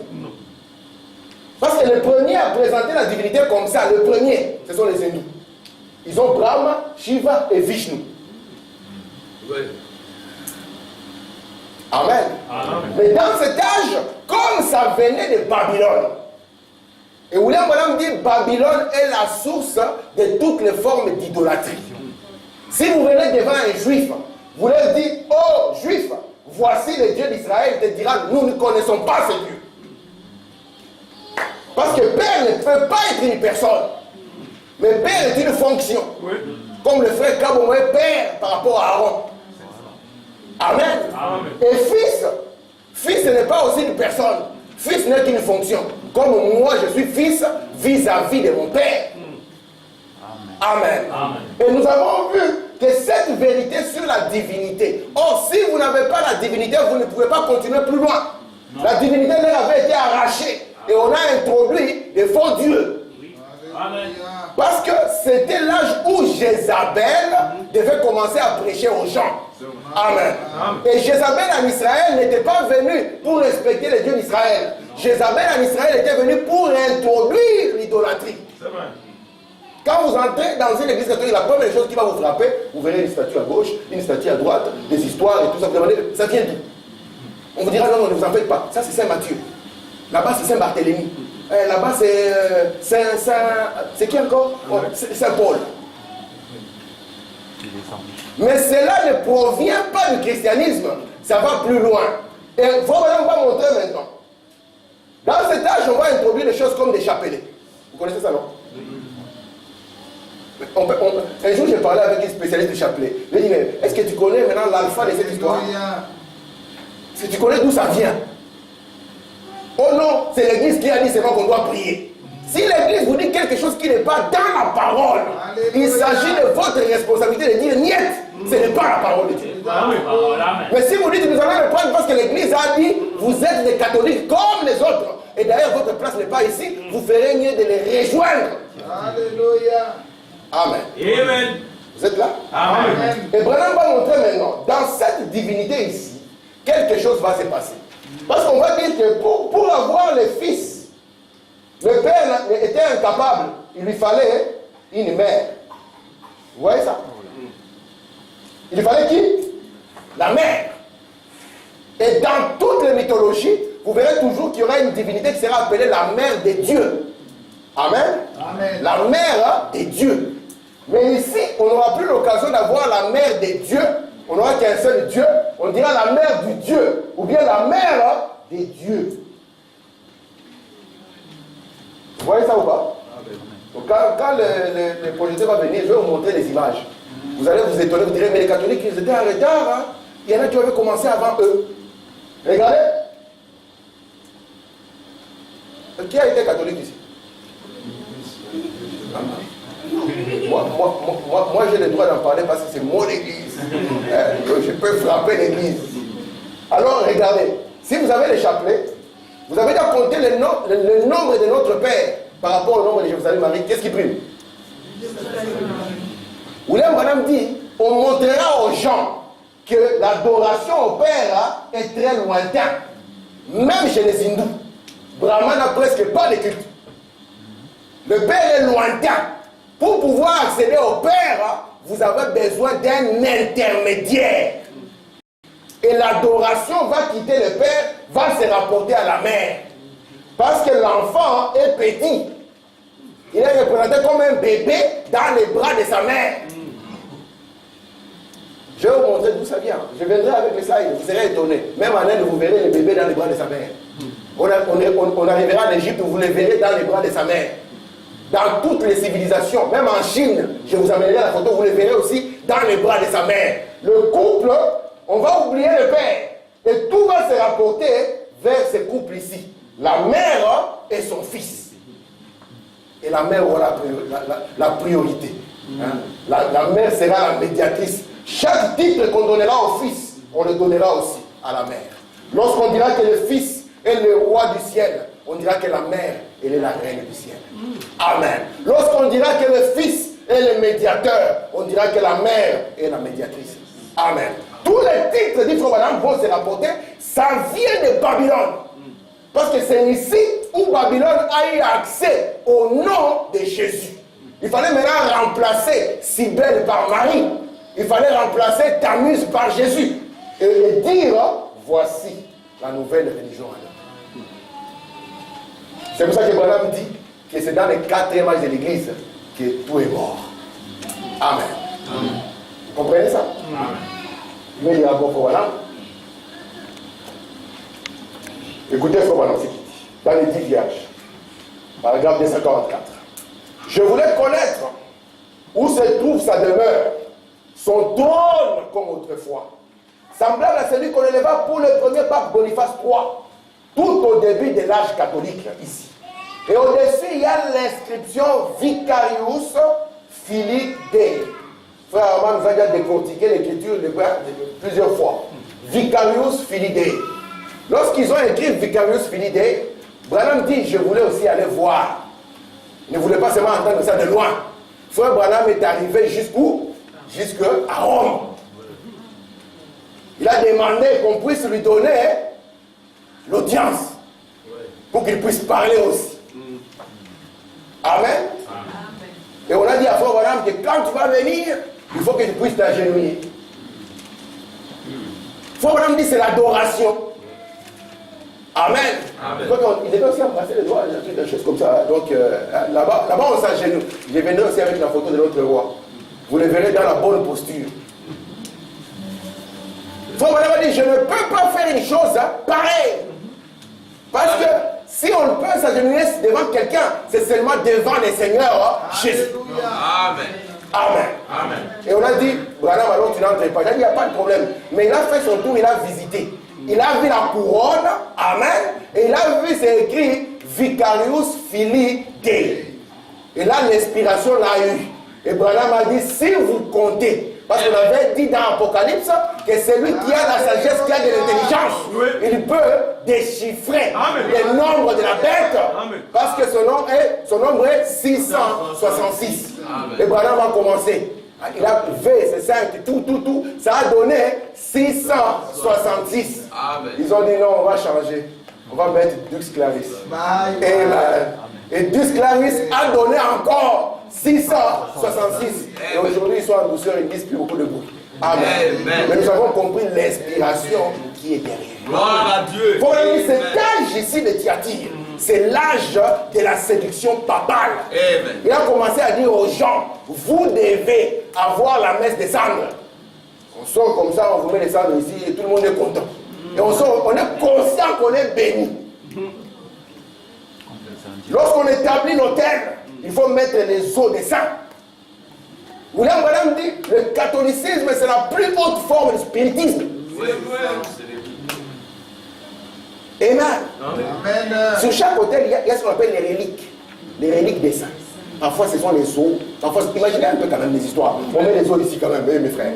Parce que le premier à présenter la divinité comme ça, le premier, ce sont les hindous. Ils ont Brahma, Shiva et Vishnu. Oui. Amen. Amen. Mais dans cet âge, comme ça venait de Babylone, et William Branham dit Babylone est la source de toutes les formes d'idolâtrie. Si vous venez devant un juif, vous leur dites, oh juif, voici le Dieu d'Israël, il te dira, nous ne connaissons pas ce Dieu. Parce que Père ne peut pas être une personne. Mais Père est une fonction. Oui. Comme le frère Kabomwe est Père par rapport à Aaron. Amen. Amen. Et Fils n'est pas aussi une personne. Fils n'est qu'une fonction. Comme moi je suis fils vis-à-vis de mon Père. Amen. Amen. Et nous avons vu que cette vérité sur la divinité. Or, si vous n'avez pas la divinité, vous ne pouvez pas continuer plus loin. Non. La divinité leur avait été arrachée. Et on a introduit des faux dieux. Oui. Amen. Parce que c'était l'âge où Jézabel devait commencer à prêcher aux gens. Amen. Amen. Et Jézabel en Israël n'était pas venue pour respecter les dieux d'Israël. Jézabel en Israël était venue pour introduire l'idolâtrie. C'est vrai. Quand vous entrez dans une église catholique, la première chose qui va vous frapper, vous verrez une statue à gauche, une statue à droite, des histoires et tout ça. Vous demandez, ça vient d'où? On vous dira non, ne vous en faites pas. Ça c'est Saint Matthieu. Là-bas c'est Saint Barthélemy. Là-bas c'est qui encore? Oh, Saint Paul. Mais cela ne provient pas du christianisme. Ça va plus loin. Et on va montrer maintenant. Dans cet âge, on va introduire des choses comme des chapelets. Vous connaissez ça, non? Un jour, j'ai parlé avec une spécialiste du chapelet. Je lui ai dit, mais est-ce que tu connais maintenant l'alpha de cette histoire? Est-ce que tu connais d'où ça vient? Oh non, c'est l'église qui a dit seulement qu'on doit prier. Si l'église vous dit quelque chose qui n'est pas dans la parole, il s'agit de votre responsabilité de dire niet, ce n'est pas la parole de Dieu. Mais si vous dites, nous allons le prendre parce que l'église a dit, vous êtes des catholiques comme les autres, et d'ailleurs votre place n'est pas ici, vous ferez mieux de les rejoindre. Alléluia. Amen. Amen. Vous êtes là? Amen. Et Branham va montrer maintenant, dans cette divinité ici, quelque chose va se passer. Parce qu'on va dire que pour avoir le fils, le père était incapable. Il lui fallait une mère. Vous voyez ça? Il lui fallait qui? La mère. Et dans toutes les mythologies, vous verrez toujours qu'il y aura une divinité qui sera appelée la mère des dieux. Amen. Amen. La mère des dieux. Mais ici, on n'aura plus l'occasion d'avoir la mère des dieux. On n'aura qu'un seul Dieu. On dira la mère du Dieu. Ou bien la mère des dieux. Vous voyez ça ou pas? Donc quand le projecteur va venir, je vais vous montrer les images. Vous allez vous étonner, vous direz, mais les catholiques, ils étaient en retard. Hein? Il y en a qui avaient commencé avant eux. Regardez. Qui a été catholique ici? Moi j'ai le droit d'en parler parce que c'est mon église. Je peux frapper l'église. Alors regardez, si vous avez les chapelets, vous avez déjà compté le nombre de notre Père. par rapport au nombre de Jérusalem-Marie, qu'est-ce qui prime? William Branham dit, on montrera aux gens que l'adoration au Père est très lointain. Même chez les hindous, Brahman n'a presque pas de culte. Le Père est lointain. Pour pouvoir accéder au Père, vous avez besoin d'un intermédiaire. Et l'adoration va quitter le Père, va se rapporter à la mère. Parce que l'enfant est petit. Il est représenté comme un bébé dans les bras de sa mère. Je vais vous montrer d'où ça vient. Je viendrai avec les slides, vous serez étonnés. Même en Inde, vous verrez le bébé dans les bras de sa mère. On arrivera en Égypte, vous le verrez dans les bras de sa mère. Dans toutes les civilisations, même en Chine, je vous amènerai la photo, vous le verrez aussi dans les bras de sa mère. Le couple, on va oublier le père. Et tout va se rapporter vers ce couple ici. La mère et son fils. Et la mère aura la priorité. Hein? La mère sera la médiatrice. Chaque titre qu'on donnera au fils, on le donnera aussi à la mère. Lorsqu'on dira que le fils est le roi du ciel, on dira que la mère, elle est la reine du ciel. Amen. Lorsqu'on dira que le fils est le médiateur, on dira que la mère est la médiatrice. Amen. Tous les titres dit Frère vont se rapporter, ça vient de Babylone. Parce que c'est ici où Babylone a eu accès au nom de Jésus. Il fallait maintenant remplacer Cybèle par Marie. Il fallait remplacer Tammuz par Jésus. Et dire, voici la nouvelle religion. C'est pour ça que Branham dit que c'est dans le 4e âge de l'Église que tout est mort. Amen. Amen. Vous comprenez ça? Amen. Je vais lire encore pour Branham. Écoutez ce que Branham dit dans les 10 vierges. Paragraphe 244. Je voulais connaître où se trouve sa demeure, son trône comme autrefois, semblable à celui qu'on éleva pour le premier pape Boniface III, tout au début de l'âge catholique ici. Et au-dessus, il y a l'inscription Vicarius Filii Dei. Frère Armand nous a déjà décortiqué l'écriture plusieurs fois. Vicarius Filii Dei. Lorsqu'ils ont écrit Vicarius Filii Dei, Branham dit, je voulais aussi aller voir. Il ne voulait pas seulement entendre ça de loin. Frère Branham est arrivé jusqu'où? Jusqu'à Rome. Il a demandé qu'on puisse lui donner l'audience pour qu'il puisse parler aussi. Amen. Et on a dit à Frère Branham que quand tu vas venir, il faut que tu puisses t'agenouiller. Frère Branham dit c'est l'adoration. Amen. Amen. Donc il devait aussi embrasser les doigts, des choses comme ça. Donc là-bas on s'agenouille. Je viendrai aussi avec la photo de notre roi. Vous le verrez dans la bonne posture. Frère Branham a dit je ne peux pas faire une chose pareille. Parce que si on peut s'agenouiller devant quelqu'un, c'est seulement devant le Seigneur Jésus. Amen. Amen. Amen. Et on a dit, Branham, alors tu n'entres pas. Il n'y a pas de problème. Mais il a fait son tour, il a visité. Il a vu la couronne, amen. Et il a vu, c'est écrit Vicarius Filii Dei. Et là, l'inspiration l'a eu. Et Branham a dit, si vous comptez, parce qu'on avait dit dans l'Apocalypse que celui qui a la sagesse, qui a de l'intelligence, il peut déchiffrer le nombre de la bête. Parce que son nombre est 666. Et Branham a commencé. Il a V, c'est 5, tout. Ça a donné 666. Ils ont dit non, on va changer. On va mettre Dux Claris. Et Dux Claris a donné encore 666. Et aujourd'hui, ils sont en douceur, ils disent plus beaucoup de bruit. Amen. Mais nous avons compris l'inspiration qui est derrière. Gloire à Dieu. Cet âge ici de Thyatire, c'est l'âge de la séduction papale. Amen. Il a commencé à dire aux gens, vous devez avoir la messe des cendres. On sort comme ça, on vous met les cendres ici et tout le monde est content. Et on est conscient qu'on est béni. Lorsqu'on établit l'autel, il faut mettre les os des saints. William Branham dit, le catholicisme c'est la plus haute forme de spiritisme. Amen. Amen. Sur chaque autel, il y a ce qu'on appelle les reliques des saints. Parfois ce sont les os, parfois, imaginez un peu quand même les histoires. On met les os ici quand même, mes frères.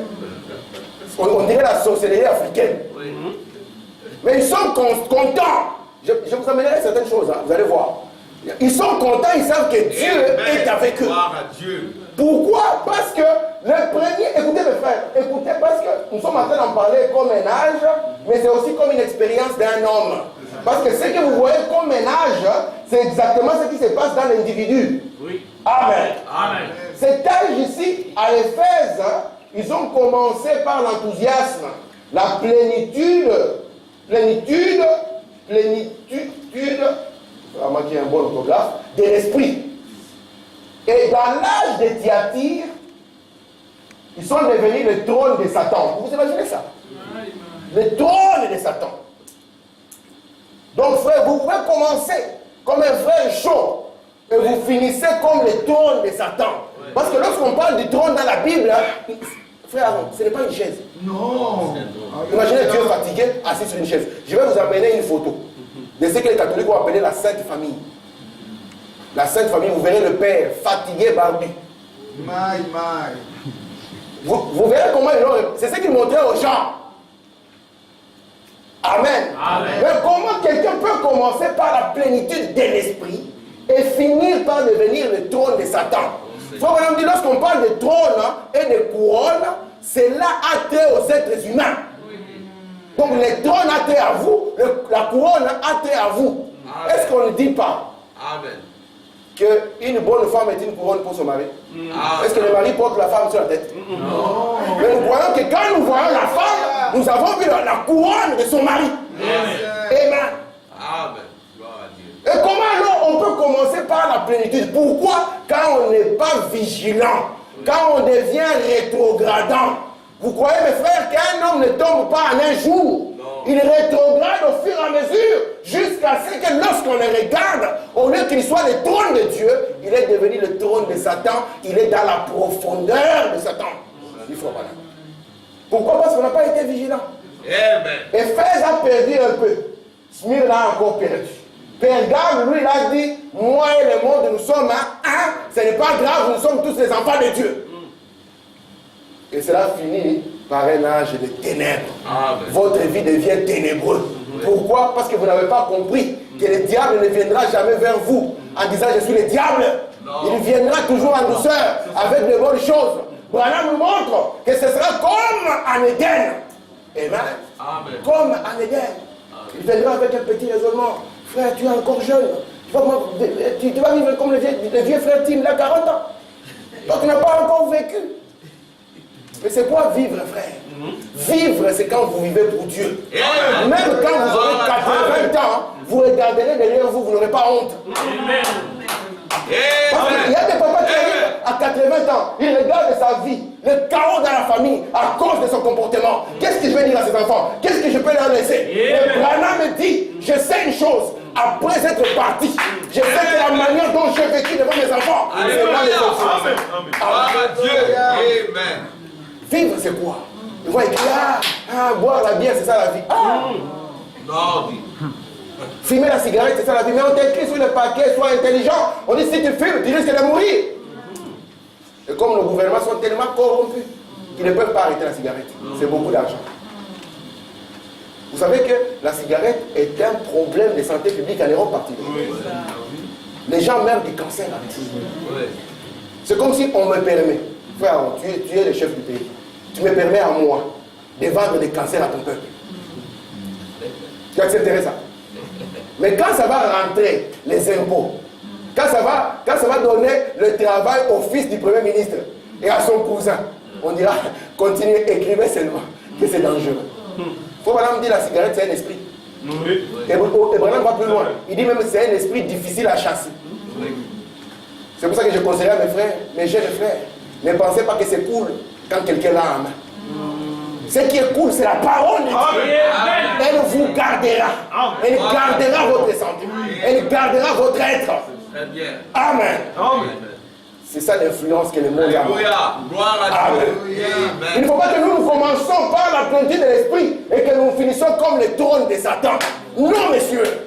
On dirait la sorcellerie africaine. Mais ils sont contents. Je vous amènerai certaines choses, hein, vous allez voir. Ils sont contents, ils savent que Dieu est avec eux. Gloire à Dieu. Pourquoi? Parce que le premier, écoutez mes frères, écoutez, parce que nous sommes en train d'en parler comme un âge, mais c'est aussi comme une expérience d'un homme. Parce que ce que vous voyez comme un âge, c'est exactement ce qui se passe dans l'individu. Oui. Amen. Amen. Cet âge ici, à Éphèse, ils ont commencé par l'enthousiasme, la plénitude, vraiment qu'il y a un bon orthographe, de l'esprit. Et dans l'âge de Thyatire, ils sont devenus le trône de Satan. Vous imaginez ça? Le trône de Satan. Donc frère, vous pouvez commencer comme un frère chaud et vous finissez comme le trône de Satan. Parce que lorsqu'on parle du trône dans la Bible, frère, ce n'est pas une chaise. Non. Imaginez Dieu fatigué, assis sur une chaise. Je vais vous amener une photo de ce que les catholiques vont appeler la Sainte Famille. La Sainte Famille, vous verrez le père fatigué, barbu. Vous verrez comment ils l'ont. C'est ce qu'ils montraient aux gens. Amen. Amen. Mais comment quelqu'un peut commencer par la plénitude de l'esprit et finir par devenir le trône de Satan? Frère Branham dit, lorsqu'on parle de trône et de couronne, c'est là attrait aux êtres humains. Donc le trône attrait à vous, la couronne attrait à vous. Est-ce qu'on ne dit pas Amen. qu'une bonne femme est une couronne pour son mari? Est-ce que le mari porte la femme sur la tête? Non. Mais nous voyons que quand nous voyons la femme, nous avons vu la couronne de son mari. Amen. Amen. Gloire à Dieu. Et comment alors on peut commencer par la plénitude? Pourquoi? Quand on n'est pas vigilant, quand on devient rétrogradant. Vous croyez mes frères qu'un homme ne tombe pas en un jour? Non. Il rétrograde au fur et à mesure jusqu'à ce que lorsqu'on le regarde, au lieu qu'il soit le trône de Dieu, il est devenu le trône de Satan. Il est dans la profondeur de Satan. Il faut voilà. Pourquoi? Parce qu'on n'a pas été vigilant. Amen. Éphèse a perdu un peu. Smyrne a encore perdu. Pergame, lui, il a dit, moi et le monde, nous sommes un. Ce n'est pas grave, nous sommes tous les enfants de Dieu. Et cela finit par un âge de ténèbres. Amen. Votre vie devient ténébreuse. Pourquoi? Parce que vous n'avez pas compris que le diable ne viendra jamais vers vous en disant je suis le diable. Non. Il viendra toujours en douceur, avec de bonnes choses. Branham nous montre que ce sera comme en Éden. Amen. Amen. Comme en Éden. Il viendra avec un petit raisonnement. Frère, tu es encore jeune. Tu vas vivre comme le vieux frère Tim, il a 40 ans. Donc tu n'as pas encore vécu. Mais c'est quoi vivre, frère? Vivre, c'est quand vous vivez pour Dieu. Amen. Même quand vous aurez 80 ans, vous regarderez derrière vous, vous n'aurez pas honte. Amen. Parce qu'il y a des papas qui arrivent à 80 ans, ils regardent sa vie, le chaos dans la famille, à cause de son comportement. Qu'est-ce que je vais dire à ses enfants? Qu'est-ce que je peux leur laisser? Mais Branham me dit, je sais une chose, après être parti, je sais que la manière dont j'ai vécu devant mes enfants, c'est pas les autres. Gloire à Dieu. Amen. Vivre, c'est quoi? Ils vont écrire, boire la bière, c'est ça la vie. Non. Fumer la cigarette, c'est ça la vie. Mais on t'écrit sur le paquet, sois intelligent. On dit, si tu fumes, tu risques de mourir. Et comme nos gouvernements sont tellement corrompus qu'ils ne peuvent pas arrêter la cigarette. C'est beaucoup d'argent. Vous savez que la cigarette est un problème de santé publique en Europe particulièrement. Les gens meurent du cancer avec ça. C'est comme si on me permet, frère, tu es le chef du pays, tu me permets à moi de vendre des cancers à ton peuple. Tu accepterais ça? Mais quand ça va rentrer les impôts, quand ça va donner le travail au fils du Premier ministre et à son cousin, on dira, continuez, écrivez seulement que c'est dangereux. Faut Branham dire la cigarette c'est un esprit. Et Branham va plus loin. Il dit même que c'est un esprit difficile à chasser. C'est pour ça que je conseille à mes frères, mes jeunes frères, ne pensez pas que c'est cool quand quelqu'un l'a en main. Ce qui est cool, c'est la parole de Dieu. Elle vous gardera. Elle gardera votre santé. Elle gardera votre être. Très bien. Amen. Amen. C'est ça l'influence que le monde a. Alléluia. Gloire à Dieu. Il ne faut pas que nous commençons par la plénitude de l'esprit et que nous finissons comme le trône de Satan. Non, messieurs.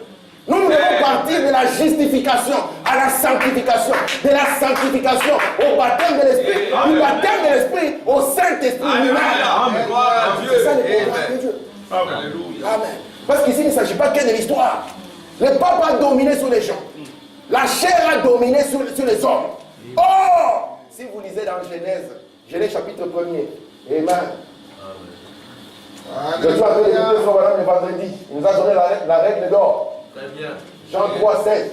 Nous devons partir de la justification à la sanctification, de la sanctification au baptême de l'esprit, du baptême de l'esprit au Saint-Esprit lui-même. Gloire à Dieu. C'est ça le programme de Dieu. Alléluia. Amen. Parce qu'ici, il ne s'agit pas que de l'histoire. Le pape a dominé sur les gens. La chair a dominé sur les hommes. Or, si vous lisez dans Genèse chapitre 1er, Amen. Je suis en train d'écouter son madame le vendredi. Il nous a donné la règle d'or. Très bien. Jean 3, 16.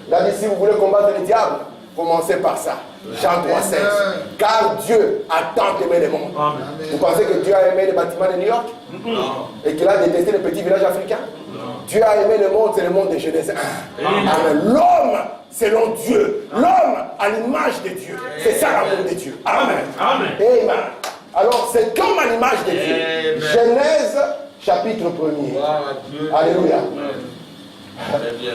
Il a dit si vous voulez combattre le diable, commencez par ça. Jean 3, 16. Car Dieu a tant aimé le monde. Vous pensez que Dieu a aimé les bâtiments de New York? Non. Et qu'il a détesté les petits villages africains? Dieu a aimé le monde, c'est le monde de Genèse 1. Amen. L'homme, selon Dieu. L'homme à l'image de Dieu. C'est ça l'amour de Dieu. Amen. Amen. Alors, c'est comme à l'image de Dieu. Genèse, chapitre 1er. Alléluia. Très bien.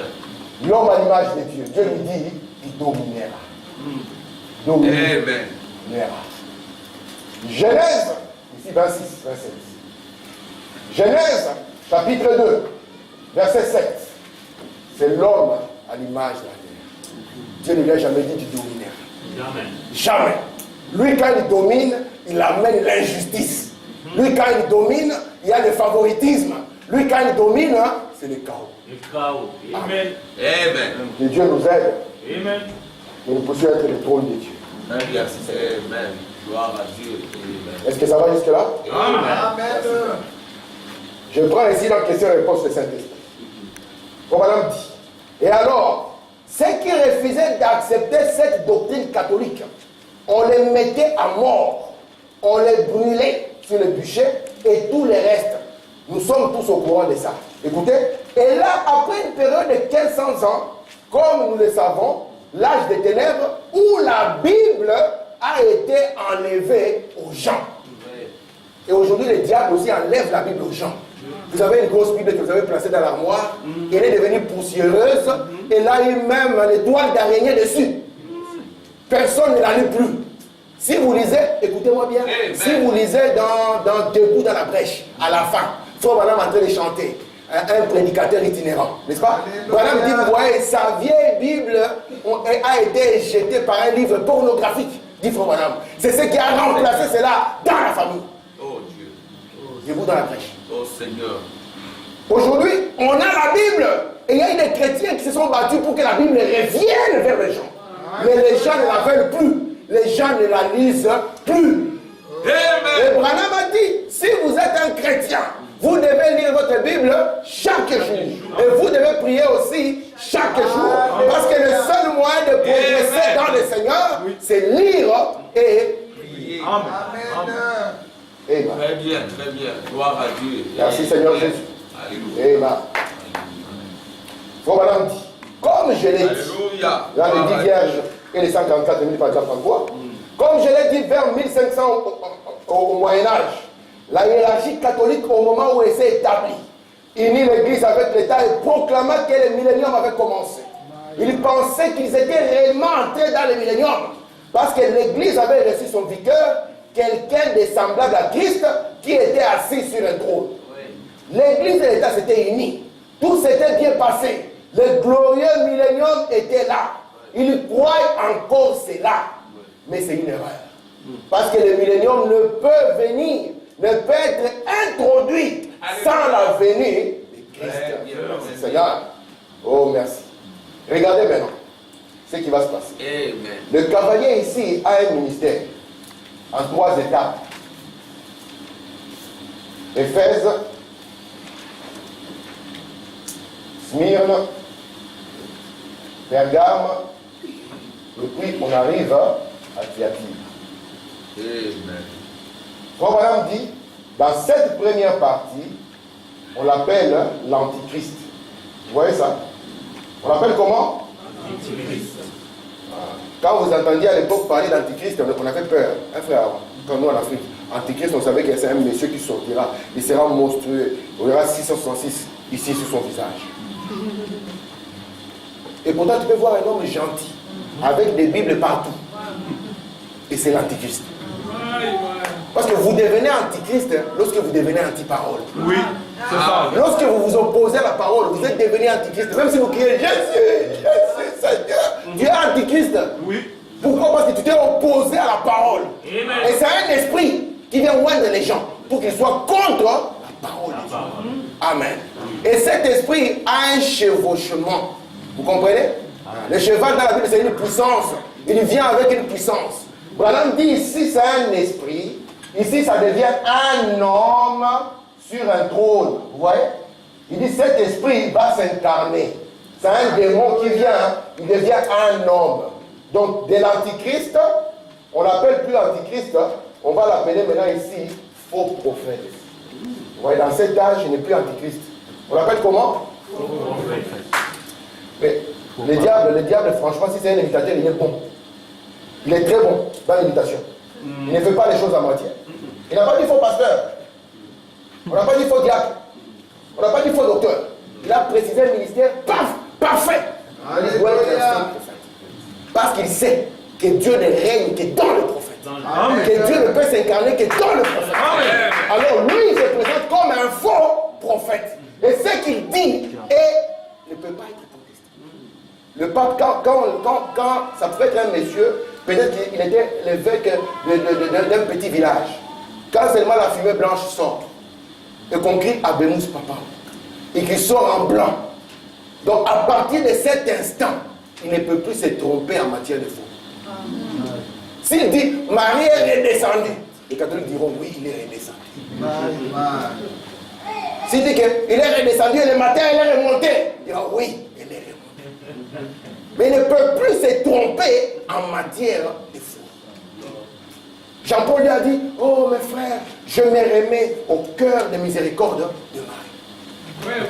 L'homme à l'image de Dieu. Dieu lui dit, il dominera. Dominera. Genèse, ici 26, 27. Genèse, chapitre 2, verset 7. C'est l'homme à l'image de la terre. Dieu ne lui a jamais dit tu domineras. Jamais. Lui, quand il domine, il amène l'injustice. Lui, quand il domine, il y a le favoritisme. Lui, quand il domine, c'est le chaos. Le chaos. Amen. Amen. Que Dieu nous aide. Amen. Et nous puissions être le trône de Dieu. Amen. Gloire à Dieu. Amen. Est-ce que ça va jusque-là? Amen. Je prends ici la question-réponse de Saint-Esprit. Comme madame dit. Et alors, ceux qui refusaient d'accepter cette doctrine catholique, on les mettait à mort. On les brûlait sur le bûcher et tout le reste. Nous sommes tous au courant de ça. Écoutez. Et là, après une période de 1500 ans, comme nous le savons, l'âge des ténèbres, où la Bible a été enlevée aux gens. Et aujourd'hui, le diable aussi enlève la Bible aux gens. Vous avez une grosse Bible que vous avez placée dans l'armoire, elle est devenue poussiéreuse, et là, il y a même les toiles d'araignée dessus. Personne ne la lit plus. Si vous lisez, écoutez-moi bien, si vous lisez dans Debout dans la brèche, à la fin, il faut madame en train de chanter. Un prédicateur itinérant, n'est-ce pas? Madame dit, vous voyez, sa vieille Bible a été jetée par un livre pornographique, dit Frère Madame. C'est ce qui a remplacé cela dans la famille. Oh Dieu. Debout dans la brèche. Oh Seigneur. Aujourd'hui, on a la Bible. Et il y a eu des chrétiens qui se sont battus pour que la Bible revienne vers les gens. Mais les gens ne la veulent plus. Les gens ne la lisent plus. Amen. Et Branham a dit, si vous êtes un chrétien, vous devez lire votre Bible chaque jour. Et vous devez prier aussi chaque jour. Parce que le seul moyen de progresser dans le Seigneur, c'est lire et prier. Amen. Amen. Très bien, très bien. Gloire à Dieu. Merci Seigneur Jésus. Alléluia. Amen. Frère Madame dit, comme je l'ai dit, Alléluia. là les 10 vierges et les 144 000 par exemple en quoi? Comme je l'ai dit vers 1500 au Moyen-Âge, la hiérarchie catholique, au moment où elle s'est établie, unit l'Église avec l'État et proclama que le millénium avait commencé. Ils pensaient qu'ils étaient réellement entrés dans le millénium parce que l'Église avait reçu son vicaire, quelqu'un de semblable à Christ qui était assis sur un trône. L'Église et l'État s'étaient unis. Tout s'était bien passé. Le glorieux millénium était là. Ils croient encore cela. Mais c'est une erreur. Parce que le millénium ne peut venir, ne peut être introduit sans la venue de Christ. Seigneur, oh merci. Regardez maintenant ce qui va se passer. Amen. Le cavalier ici a un ministère en 3 étapes. Éphèse, Smyrne, Pergame, et puis on arrive à Thyatire. Amen. Frère Madame dit, dans cette première partie, on l'appelle l'Antichrist. Vous voyez ça? On l'appelle comment? Antichrist. Quand vous entendiez à l'époque parler d'Antichrist, on avait peur. Un frère, comme nous en Afrique. Antichrist, on savait que c'est un monsieur qui sortira. Il sera monstrueux. Il y aura 666 ici sur son visage. Et pourtant, tu peux voir un homme gentil, avec des Bibles partout. Et c'est l'Antichrist. Parce que vous devenez antichrist lorsque vous devenez anti-parole. Oui, c'est ça. Lorsque vous vous opposez à la parole, vous êtes devenu antichrist. Même si vous criez Jésus, Seigneur, tu es antichrist. Oui. Pourquoi? Parce que tu t'es opposé à la parole. Amen. Et c'est un esprit qui vient oindre les gens pour qu'ils soient contre la parole. La parole. Amen. Et cet esprit a un chevauchement. Vous comprenez? Le cheval dans la Bible, c'est une puissance. Il vient avec une puissance. Branham dit ici, c'est un esprit. Ici, ça devient un homme sur un trône. Vous voyez? Il dit, cet esprit va s'incarner. C'est un démon qui vient, il devient un homme. Donc, de l'antichrist, on l'appelle plus antichrist, on va l'appeler maintenant ici faux prophète. Vous voyez, dans cet âge, il n'est plus antichrist. On l'appelle comment? Faux prophète. Mais le diable, franchement, si c'est un imitateur, il est bon. Il est très bon dans l'imitation. Il ne fait pas les choses à moitié. Il n'a pas dit faux pasteur. On n'a pas dit faux diacre. On n'a pas dit faux docteur. Il a précisé le ministère, paf, parfait. Parce qu'il sait que Dieu ne règne que dans le prophète. Que Dieu ne peut s'incarner que dans le prophète. Alors lui, il se présente comme un faux prophète. Et ce qu'il dit ne peut pas être contesté. Le pape, quand ça peut être un monsieur, peut-être qu'il était l'évêque d'un petit village. Quand seulement la fumée blanche sort, et qu'on crie Abemus Papa, et qu'il sort en blanc. Donc à partir de cet instant, il ne peut plus se tromper en matière de faux. S'il dit Marie est redescendue, les catholiques diront oui, il est redescendu. S'il dit qu'il est redescendu et le matin il est remonté, il dira oui, il est remonté. Mais il ne peut plus se tromper en matière de faux. Jean-Paul lui a dit, oh mes frères, je me remets au cœur de miséricorde de Marie.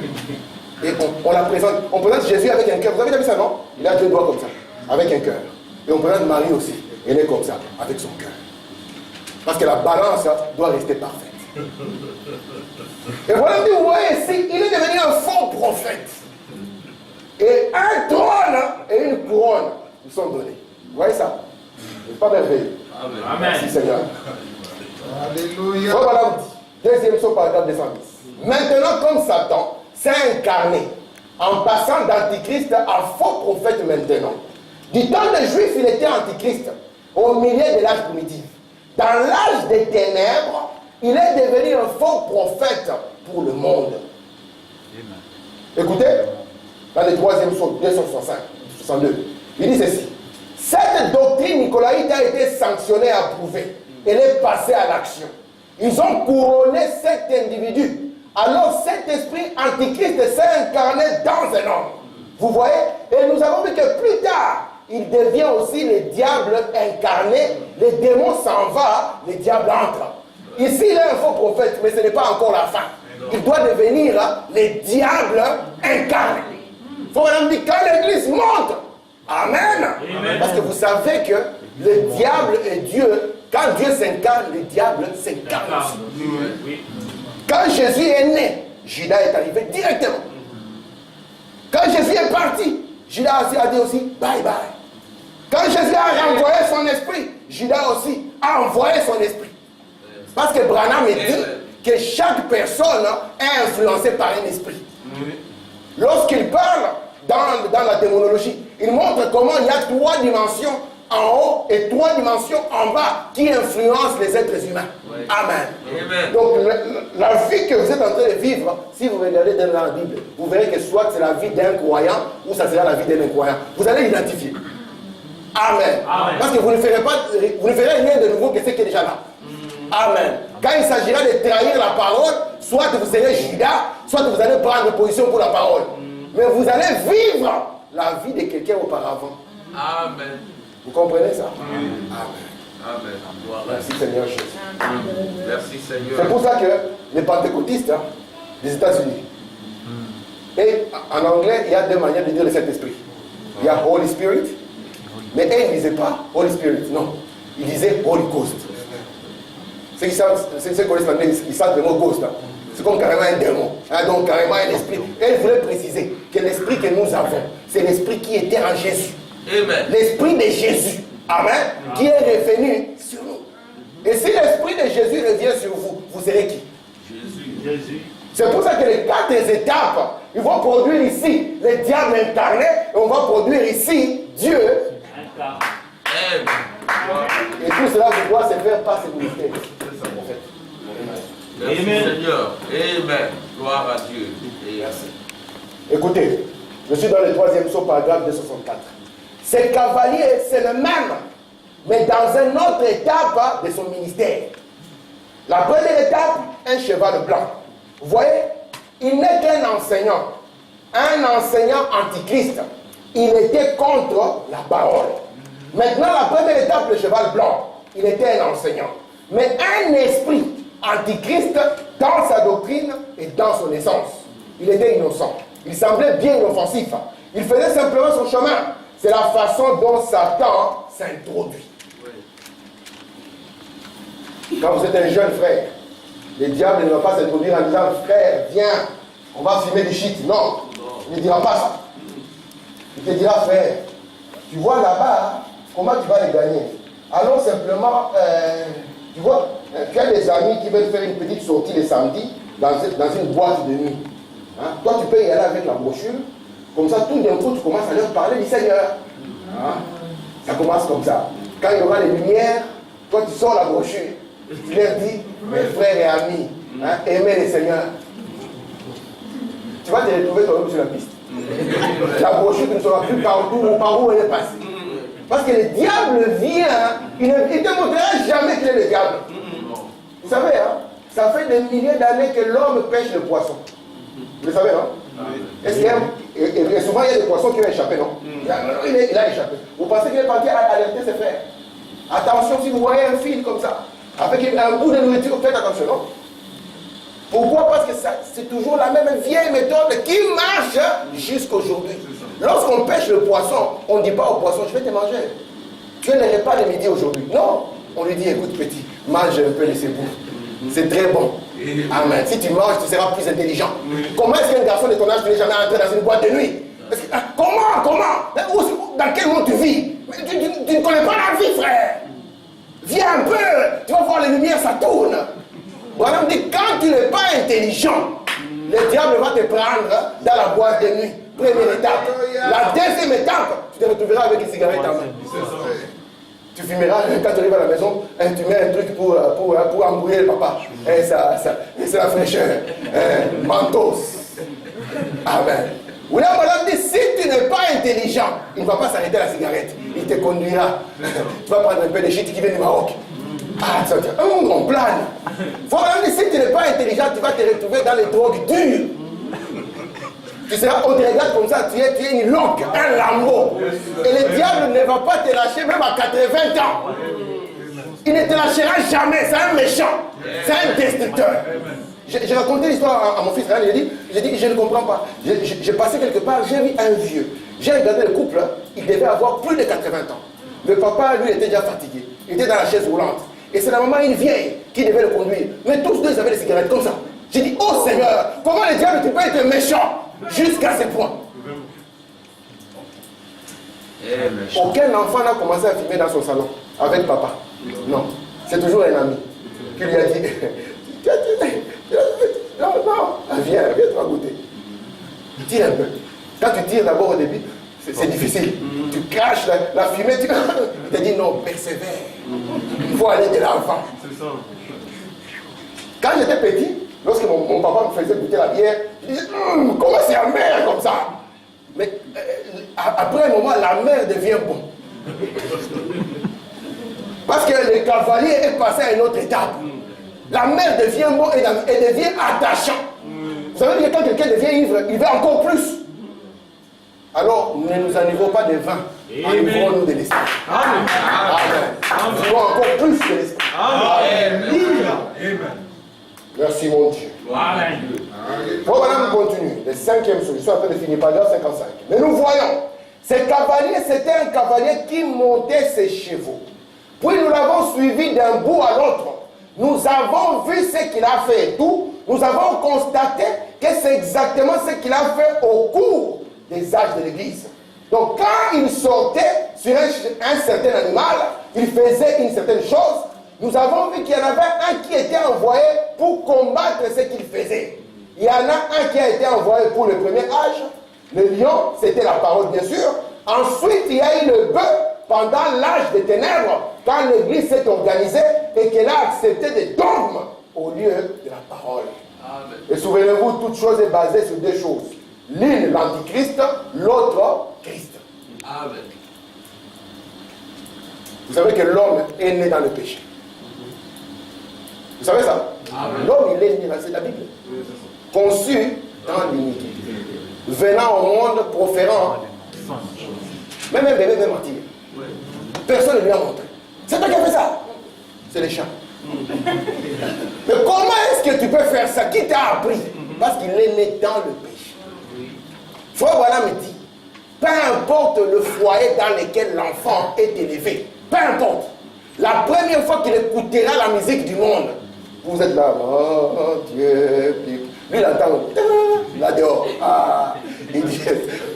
Et on la présente, on présente Jésus avec un cœur. Vous avez déjà vu ça, non? Il a deux doigts comme ça, avec un cœur. Et on présente Marie aussi, elle est comme ça, avec son cœur. Parce que la balance doit rester parfaite. Et voilà, vous voyez ici, il est devenu un faux prophète. Et un trône et une couronne nous sont donnés. Vous voyez ça? C'est pas merveilleux. Amen. Merci Seigneur. Alléluia. Voilà, deuxième saut, paragraphe 210. Maintenant, comme Satan s'est incarné en passant d'antichrist à faux prophète maintenant. Du temps des Juifs, il était antichrist au milieu de l'âge primitif. Dans l'âge des ténèbres, il est devenu un faux prophète pour le monde. Écoutez, dans le troisième saut, 262, il dit ceci. Cette doctrine nicolaïte a été sanctionnée et approuvée. Elle est passée à l'action. Ils ont couronné cet individu. Alors cet esprit antichrist s'est incarné dans un homme. Vous voyez? Et nous avons vu que plus tard, il devient aussi le diable incarné. Le démon s'en va, le diable entre. Ici, il est un faux prophète, mais ce n'est pas encore la fin. Il doit devenir le diable incarné. Il faut même dire quand l'église monte. Amen. Parce que vous savez que le diable est Dieu. Quand Dieu s'incarne, le diable s'incarne aussi. Quand Jésus est né, Judas est arrivé directement. Quand Jésus est parti, Judas a dit aussi bye bye. Quand Jésus a renvoyé son esprit, Judas aussi a envoyé son esprit. Parce que Branham dit que chaque personne est influencée par un esprit. Lorsqu'il parle dans la démonologie, il montre comment il y a 3 dimensions en haut et 3 dimensions en bas qui influencent les êtres humains. Amen. Amen. Donc la vie que vous êtes en train de vivre, si vous regardez dans la Bible, vous verrez que soit c'est la vie d'un croyant ou ça sera la vie d'un incroyant. Vous allez identifier. Amen. Amen. Parce que vous ne ferez rien de nouveau que ce qui est déjà là. Amen. Quand il s'agira de trahir la parole, soit vous serez Judas, soit vous allez prendre position pour la parole. Mais vous allez vivre la vie de quelqu'un auparavant. Amen. Vous comprenez ça? Amen. Amen. Amen. Merci Seigneur Jésus. Merci Seigneur. C'est pour ça que les pentecôtistes des États-Unis, et en anglais, il y a 2 manières de dire le Saint-Esprit. Il y a Holy Spirit, mais eux, ils ne disaient pas Holy Spirit, non. Ils disaient Holy Ghost. Ceux qui connaissent l'anglais, ils savent le mot Ghost. C'est comme carrément un démon, donc carrément un esprit. Et il voulait préciser que l'esprit que nous avons, c'est l'esprit qui était en Jésus. Amen. L'esprit de Jésus, amen, qui est revenu sur nous. Et si l'esprit de Jésus revient sur vous, vous serez qui? Jésus. C'est pour ça que les 4 étapes, ils vont produire ici le diable incarné, et on va produire ici Dieu incarné. Et tout cela doit se faire par ce ministère. Merci Amen. Seigneur. Amen. Gloire à Dieu. Merci. Écoutez, Je suis dans le 3e psaume, paragraphe 264. Ce cavalier, c'est le même, mais dans une autre étape de son ministère. La première étape, un cheval blanc. Vous voyez, il n'est qu'un enseignant. Un enseignant antichrist. Il était contre la parole. Maintenant, la première étape, le cheval blanc. Il était un enseignant. Mais un esprit antichrist dans sa doctrine et dans son essence. Il était innocent. Il semblait bien inoffensif. Il faisait simplement son chemin. C'est la façon dont Satan s'introduit. Quand vous êtes un jeune frère, le diable ne va pas s'introduire en disant « Frère, viens, on va fumer du shit ». Non, il ne dira pas ça. Il te dira « Frère, tu vois là-bas, comment tu vas les gagner? Allons simplement, tu vois, tu as des amis qui veulent faire une petite sortie le samedi dans une boîte de nuit. Hein? Toi, tu peux y aller avec la brochure. Comme ça, tout d'un coup, tu commences à leur parler du Seigneur. Hein? Ça commence comme ça. Quand il y aura les lumières, toi, tu sors la brochure. Tu leur dis, mes frères et amis, hein, aimez le Seigneur. Tu vas te retrouver toi-même sur la piste. La brochure, tu ne sauras plus par où elle est passée. Parce que le diable vient, il ne te montrera jamais qu'il est le diable. Vous savez, hein, ça fait des milliers d'années que l'homme pêche le poisson. Vous le savez, non? Est-ce qu'il y a, et souvent il y a des poissons qui ont échappé, non? Il a échappé. Vous pensez qu'il est parti à alerter ses frères? Attention, si vous voyez un fil comme ça, avec un bout de nourriture, faites attention, non? Pourquoi? Parce que c'est toujours la même vieille méthode qui marche jusqu'à aujourd'hui. Lorsqu'on pêche le poisson, on ne dit pas au poisson, je vais te manger. Tu es le repas de midi aujourd'hui. Non, on lui dit, écoute petit, mange un peu de ces bouts. C'est très bon. Amen. Si tu manges, tu seras plus intelligent. Comment est-ce qu'un garçon de ton âge n'est jamais entré dans une boîte de nuit? Comment? Dans quel monde tu vis? Tu ne connais pas la vie, frère. Viens un peu, tu vas voir les lumières, ça tourne. Voilà, on dit, quand tu n'es pas intelligent, le diable va te prendre dans la boîte de nuit. Première étape. La deuxième étape, tu te retrouveras avec une cigarette en main. Tu fumeras, quand tu arrives à la maison, tu mets un truc pour embrouiller le papa. Et c'est la fraîcheur. Mentos. Amen. Ou là, madame dit, si tu n'es pas intelligent, il ne va pas s'arrêter à la cigarette. Il te conduira. Tu vas prendre un peu de shit qui vient du Maroc. Ah, ça va on plane. Faut madame dit, si tu n'es pas intelligent, tu vas te retrouver dans les drogues dures. Tu seras, on te regarde comme ça, tu es une loque, un lambeau. Et le diable ne va pas te lâcher même à 80 ans. Il ne te lâchera jamais, c'est un méchant, c'est un destructeur. J'ai raconté l'histoire à mon fils, j'ai dit, je ne comprends pas. J'ai passé quelque part, j'ai vu un vieux. J'ai regardé le couple, il devait avoir plus de 80 ans. Le papa, lui, était déjà fatigué. Il était dans la chaise roulante. Et c'est la maman, une vieille, qui devait le conduire. Mais tous deux avaient des cigarettes comme ça. J'ai dit, oh Seigneur, comment le diable tu peux être méchant jusqu'à ce point? Aucun enfant n'a commencé à fumer dans son salon avec papa. Non. C'est toujours un ami qui lui a dit, non, viens, tu vas goûter. Tire un peu. Quand tu tires d'abord au début, c'est difficile. Tu craches la fumée, il te dit non, persévère. Il faut aller de l'enfant. Quand j'étais petit, lorsque mon papa me faisait goûter la bière, je disais, comment c'est amer comme ça? Mais après un moment, la mer devient bon. Parce que le cavalier est passé à une autre étape. La mer devient bon et devient attachant. Vous savez que quand quelqu'un devient ivre, il veut encore plus. Alors, ne nous enivrons pas de vin. Enivrons-nous de l'esprit. Amen. Amen. Nous voulons encore plus de l'esprit. Amen. Merci mon Dieu. Amen. Bon, madame, on continue. Le 5e solution, en train de finir, paragraphe 55. Mais nous voyons, ce cavalier, c'était un cavalier qui montait ses chevaux. Puis nous l'avons suivi d'un bout à l'autre. Nous avons vu ce qu'il a fait et tout. Nous avons constaté que c'est exactement ce qu'il a fait au cours des âges de l'Église. Donc quand il sortait sur un certain animal, il faisait une certaine chose. Nous avons vu qu'il y en avait un qui était envoyé pour combattre ce qu'il faisait. Il y en a un qui a été envoyé pour le premier âge. Le lion, c'était la parole bien sûr. Ensuite, il y a eu le bœuf pendant l'âge des ténèbres, quand l'Église s'est organisée et qu'elle a accepté des dogmes au lieu de la parole. Amen. Et souvenez-vous, toute chose est basée sur deux choses. L'une l'antichrist, l'autre Christ. Amen. Vous savez que l'homme est né dans le péché. Vous savez ça? L'homme, il est né dans la Bible. Conçu dans l'iniquité. Venant au monde, proférant. Même un bébé peut mentir. Personne ne lui a montré. C'est toi qui as fait ça. C'est les chats. Mais comment est-ce que tu peux faire ça? Qui t'a appris? Parce qu'il est né dans le péché. Frère voilà me dit, peu importe le foyer dans lequel l'enfant est élevé, peu importe, la première fois qu'il écoutera la musique du monde, vous êtes là, oh Dieu, lui il entend, là dehors, il dit,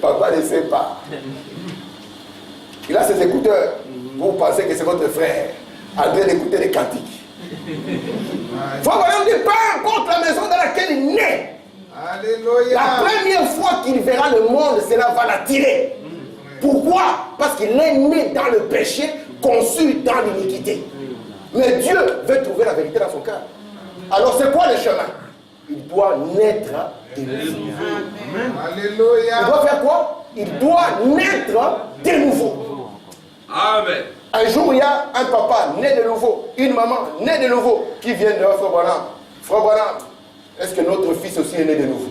papa ne sait pas. Il a ses écouteurs, vous pensez que c'est votre frère, en train d'écouter les cantiques. Frère voilà me dit, peu importe la maison dans laquelle il naît, Alléluia. la première fois qu'il verra le monde, cela va l'attirer. Pourquoi? Parce qu'il est né dans le péché, conçu dans l'iniquité. Mais Dieu veut trouver la vérité dans son cœur. Alors c'est quoi le chemin? Il doit naître de nouveau. Alléluia. Il doit faire quoi? Il doit naître de nouveau. Amen. Un jour, il y a un papa né de nouveau, une maman née de nouveau, qui vient de Frère Branham. Frère Branham, est-ce que notre fils aussi est né de nouveau?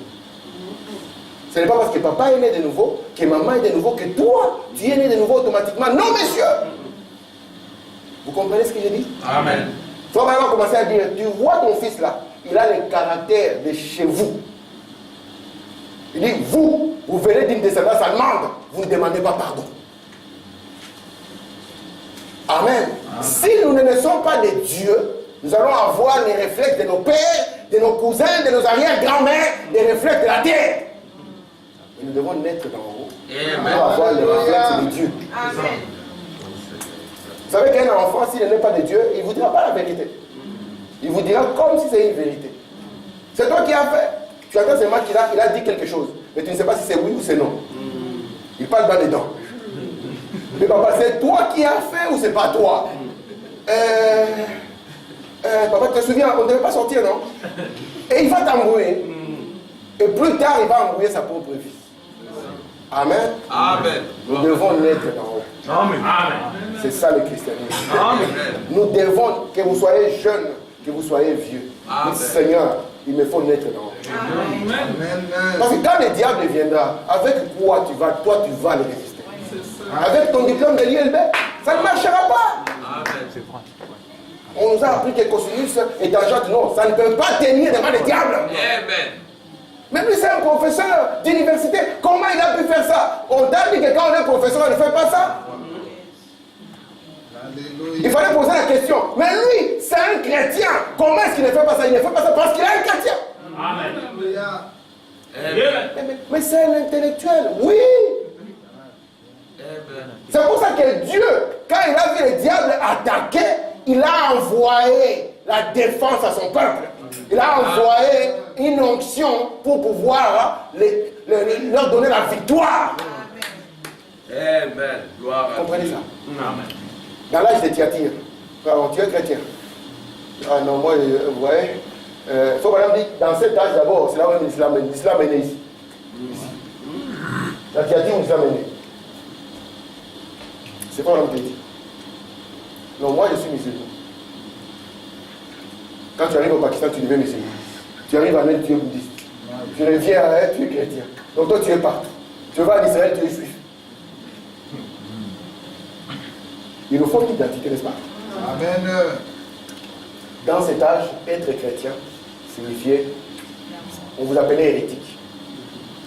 Ce n'est pas parce que papa est né de nouveau, que maman est de nouveau, que toi, tu es né de nouveau automatiquement. Non, monsieur! Vous comprenez ce que je dis? Amen. Frère Branham a commencé à dire, tu vois ton fils là, il a le caractère de chez vous. Il dit, vous venez d'une descendance allemande, vous ne demandez pas pardon. Amen. Si nous ne sommes pas de Dieu, nous allons avoir les réflexes de nos pères, de nos cousins, de nos arrière-grands-mères, les réflexes de la terre. Et nous devons naître d'en haut. Nous devons avoir les réflexes de Dieu. Amen. Vous savez qu'un enfant, s'il n'est pas de Dieu, il ne vous dira pas la vérité. Il vous dira comme si c'est une vérité. C'est toi qui as fait. Tu attends seulement qu'il a dit quelque chose. Mais tu ne sais pas si c'est oui ou c'est non. Il parle dans les dents. Mais papa, c'est toi qui as fait ou c'est pas toi? Papa, tu te souviens, on ne devait pas sortir, non? Et il va t'embrouiller. Et plus tard, il va embrouiller sa propre vie. Amen. Amen. Nous devons naître d'en haut. Amen. C'est ça le christianisme. Amen. Nous devons, que vous soyez jeune, que vous soyez vieux. Amen. Dites, Seigneur, il me faut naître d'en haut. Amen. Parce que quand le diable viendra, avec quoi tu vas le résister. Avec ton diplôme de l'ILB, ça ne marchera pas. Amen. On nous a appris que Cosinus est un genre, non, ça ne peut pas tenir devant le diable. Amen. Mais lui, c'est un professeur d'université. Comment il a pu faire ça? On t'a dit que quand on est professeur, on ne fait pas ça. Alléluia. Il fallait poser la question. Mais lui, c'est un chrétien. Comment est-ce qu'il ne fait pas ça? Il ne fait pas ça parce qu'il est un chrétien. Amen. Amen. Mais c'est un intellectuel, oui. Amen. C'est pour ça que Dieu, quand il a vu le diable attaquer, il a envoyé la défense à son peuple. Il a envoyé une onction pour pouvoir leur donner la victoire. Amen. Gloire à Vous comprenez Dieu. ça? Amen. Dans l'âge de Thyatire, alors, tu es chrétien. Ah non, moi, vous voyez, il faut dire, dans cet âge d'abord, c'est là où l'islam est né ici. La Thyatire où l'islam est né. C'est pas l'homme qui dit. Non, moi je suis musulman. Quand tu arrives au Pakistan, tu deviens musulman. Tu arrives en Inde, tu es bouddhiste. Tu reviens à Inde, tu es chrétien. Donc toi, tu es partout. Tu vas en Israël, tu es juif. Il nous faut une identité, n'est-ce pas? Amen. Dans cet âge, être chrétien signifiait, on vous appelait hérétique.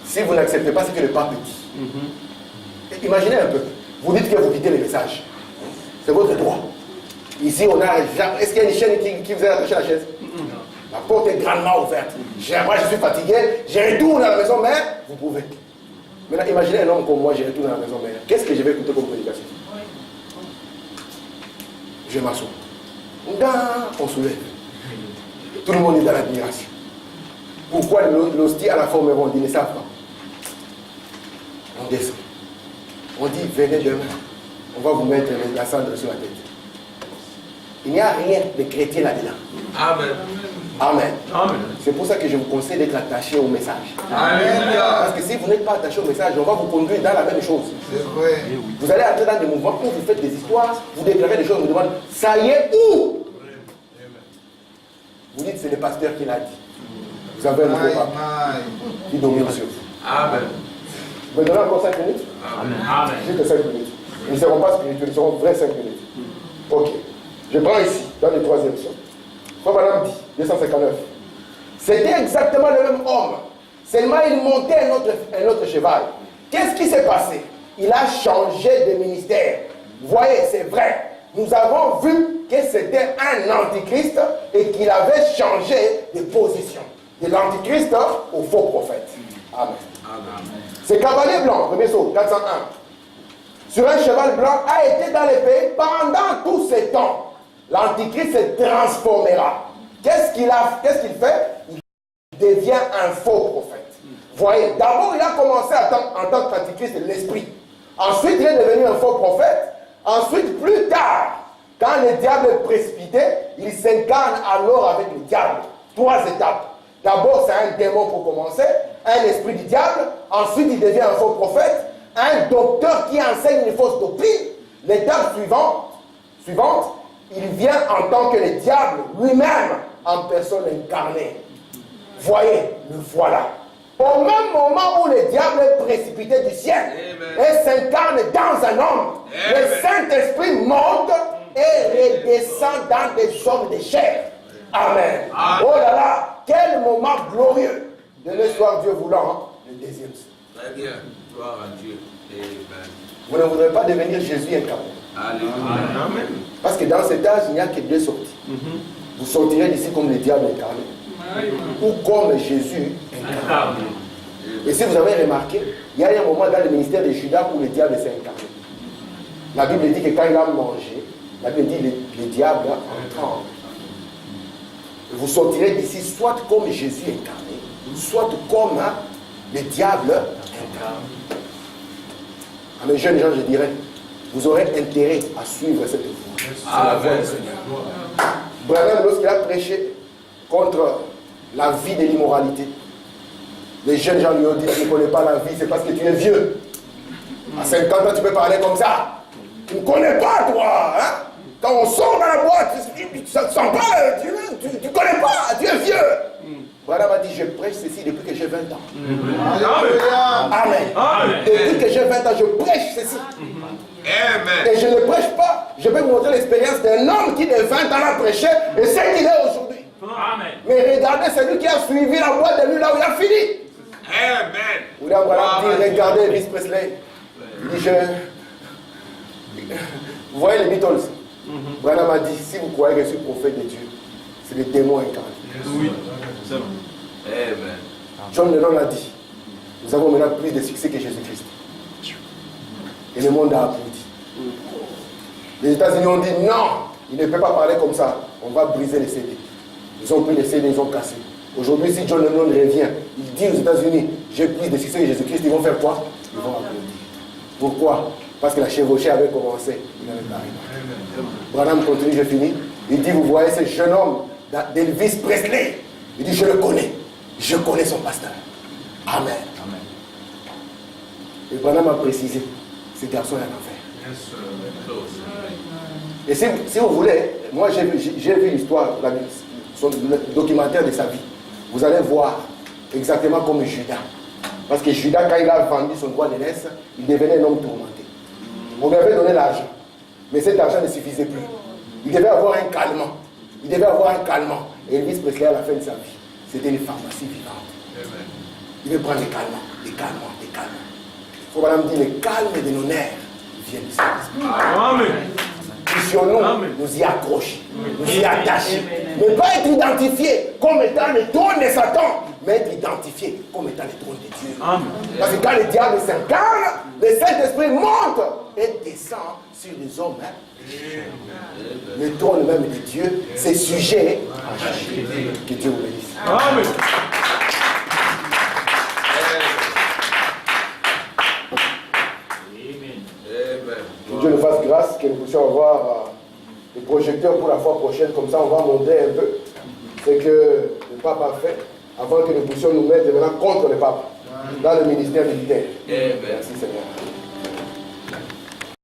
Si vous n'acceptez pas ce que le pape dit. Imaginez un peu. Vous dites que vous quittez les messages. C'est votre droit. Ici, on a. Est-ce qu'il y a une chaîne qui vous a attaché la chaise? La porte est grandement ouverte. Moi, je suis fatigué. Je retourne à la maison mère. Vous pouvez. Maintenant, imaginez un homme comme moi, je retourne à la maison mère. Qu'est-ce que je vais écouter comme prédication? Je m'assois. On soulève. Tout le monde est dans l'admiration. Pourquoi l'hostie à la forme ronde? Ils ne savent pas. On descend. On dit, venez demain. On va vous mettre la cendre sur la tête. Il n'y a rien de chrétien là-dedans. Amen. Amen. Amen. C'est pour ça que je vous conseille d'être attaché au message. Alléluia. Parce que si vous n'êtes pas attaché au message, on va vous conduire dans la même chose. C'est vrai. Vous allez entrer dans des mouvements où vous faites des histoires, vous déclarez des choses, vous demandez, ça y est, où? Vous dites, c'est le pasteur qui l'a dit. Vous avez un nouveau pape qui domine sur vous. Amen. Vous me donnez encore 5 minutes? Amen. Amen. Juste 5 minutes. Ils ne seront pas spirituels, ils seront vrais 5 minutes. Ok. Je prends ici, dans le troisième son. Frère Madame dit, 259. C'était exactement le même homme. Seulement, il montait un autre cheval. Qu'est-ce qui s'est passé? Il a changé de ministère. Vous voyez, c'est vrai. Nous avons vu que c'était un antichrist et qu'il avait changé de position. De l'antichrist au faux prophète. Amen. Ce cavalier blanc, premier saut, 401, sur un cheval blanc, a été dans les pays pendant tout ce temps. L'antichrist se transformera. Qu'est-ce qu'il fait? Il devient un faux prophète. Voyez, d'abord il a commencé en tant qu'antichrist l'esprit. Ensuite il est devenu un faux prophète. Ensuite, plus tard, quand le diable est précipité, il s'incarne alors avec le diable. 3 étapes. D'abord, c'est un démon pour commencer, un esprit du diable. Ensuite, il devient un faux prophète, un docteur qui enseigne une fausse doctrine. L'étape suivante, il vient en tant que le diable lui-même, en personne incarnée. Voyez, le voilà. Au même moment où le diable est précipité du ciel et s'incarne dans un homme, le Saint-Esprit monte et redescend dans des hommes de chair. Amen. Oh là là, quel moment glorieux de l'histoire, Dieu voulant, le deuxième. Très bien. Gloire à Dieu. Amen. Vous ne voudrez pas devenir Jésus incarné. Alléluia. Parce que dans cet âge, il n'y a que 2 sorties. Vous sortirez d'ici comme le diable incarné ou comme Jésus incarné. Et si vous avez remarqué, il y a un moment dans le ministère de Judas où le diable s'est incarné. La Bible dit que quand il a mangé, la Bible dit que le diable a entré. Vous sortirez d'ici soit comme Jésus incarné, soit comme le diable incarné. À mes jeunes gens, je dirais, vous aurez intérêt à suivre cette voie. C'est la voie du Seigneur. Branham, lorsqu'il a prêché contre la vie de l'immoralité, les jeunes gens lui ont dit, tu ne connais pas la vie, c'est parce que tu es vieux. À 50 ans, tu peux parler comme ça. Tu ne connais pas, toi. Hein? Quand on sort dans la boîte, tu ne sens pas, tu ne connais pas, tu es vieux. Branham a dit, je prêche ceci depuis que j'ai 20 ans. Amen. Amen. Depuis que j'ai 20 ans, je prêche ceci. Amen. Et je ne prêche pas, je vais vous montrer l'expérience d'un homme qui de 20 ans a prêché et ce qu'il est aujourd'hui. Amen. Mais regardez celui qui a suivi la voie de lui là où il a fini. Amen. William Branham dit, regardez Elvis Presley. Il dit, vous voyez les Beatles. Branham a dit, si vous croyez que je suis prophète de Dieu, c'est le démon incarné. Oui, c'est vrai. Amen. John Lennon a dit, nous avons maintenant plus de succès que Jésus-Christ. Et le monde a applaudi. Les États-Unis ont dit, non, il ne peut pas parler comme ça. On va briser les CD. Ils ont pris les CD, ils ont cassé. Aujourd'hui, si John Lennon revient, il dit aux États-Unis, j'ai plus de succès que Jésus-Christ, ils vont faire quoi? Ils vont applaudir. Pourquoi? Parce que la chevauchée avait commencé. Il n'avait pas arrivé. Branham continue, je finis. Il dit, vous voyez ce jeune homme d'Elvis Presley. Il dit, je le connais. Je connais son pasteur. Amen. Amen. Et Branham a précisé, ce garçon est en enfer. Et si vous voulez, moi j'ai vu l'histoire, le documentaire de sa vie. Vous allez voir exactement comme Judas. Parce que Judas, quand il a vendu son droit d'aînesse, il devenait un homme tourmenté. On lui avait donné l'argent, mais cet argent ne suffisait plus. Il devait avoir un calmant. Il devait avoir un calmant. Et Elvis Presley, à la fin de sa vie, c'était une pharmacie vivante. Il devait prendre des calmants, des calmants, des calmants. Il faut vraiment dire, le calme de nos nerfs vient du Saint-Esprit. Amen. Puissions-nous nous y accrocher, nous y attacher. Ne pas être identifié comme étant le trône de Satan, mais être identifié comme étant le trône de Dieu. Amen. Parce que quand le diable s'incarne, le Saint-Esprit monte et descend sur les hommes. Le trône même de Dieu, c'est sujet à changer. Que Dieu vous bénisse. Amen. Que Dieu nous fasse grâce, que nous puissions avoir les projecteurs pour la fois prochaine, comme ça on va monter un peu. ce que le pape a fait avant que nous puissions nous mettre maintenant contre le pape dans le ministère militaire. Amen. Merci Seigneur.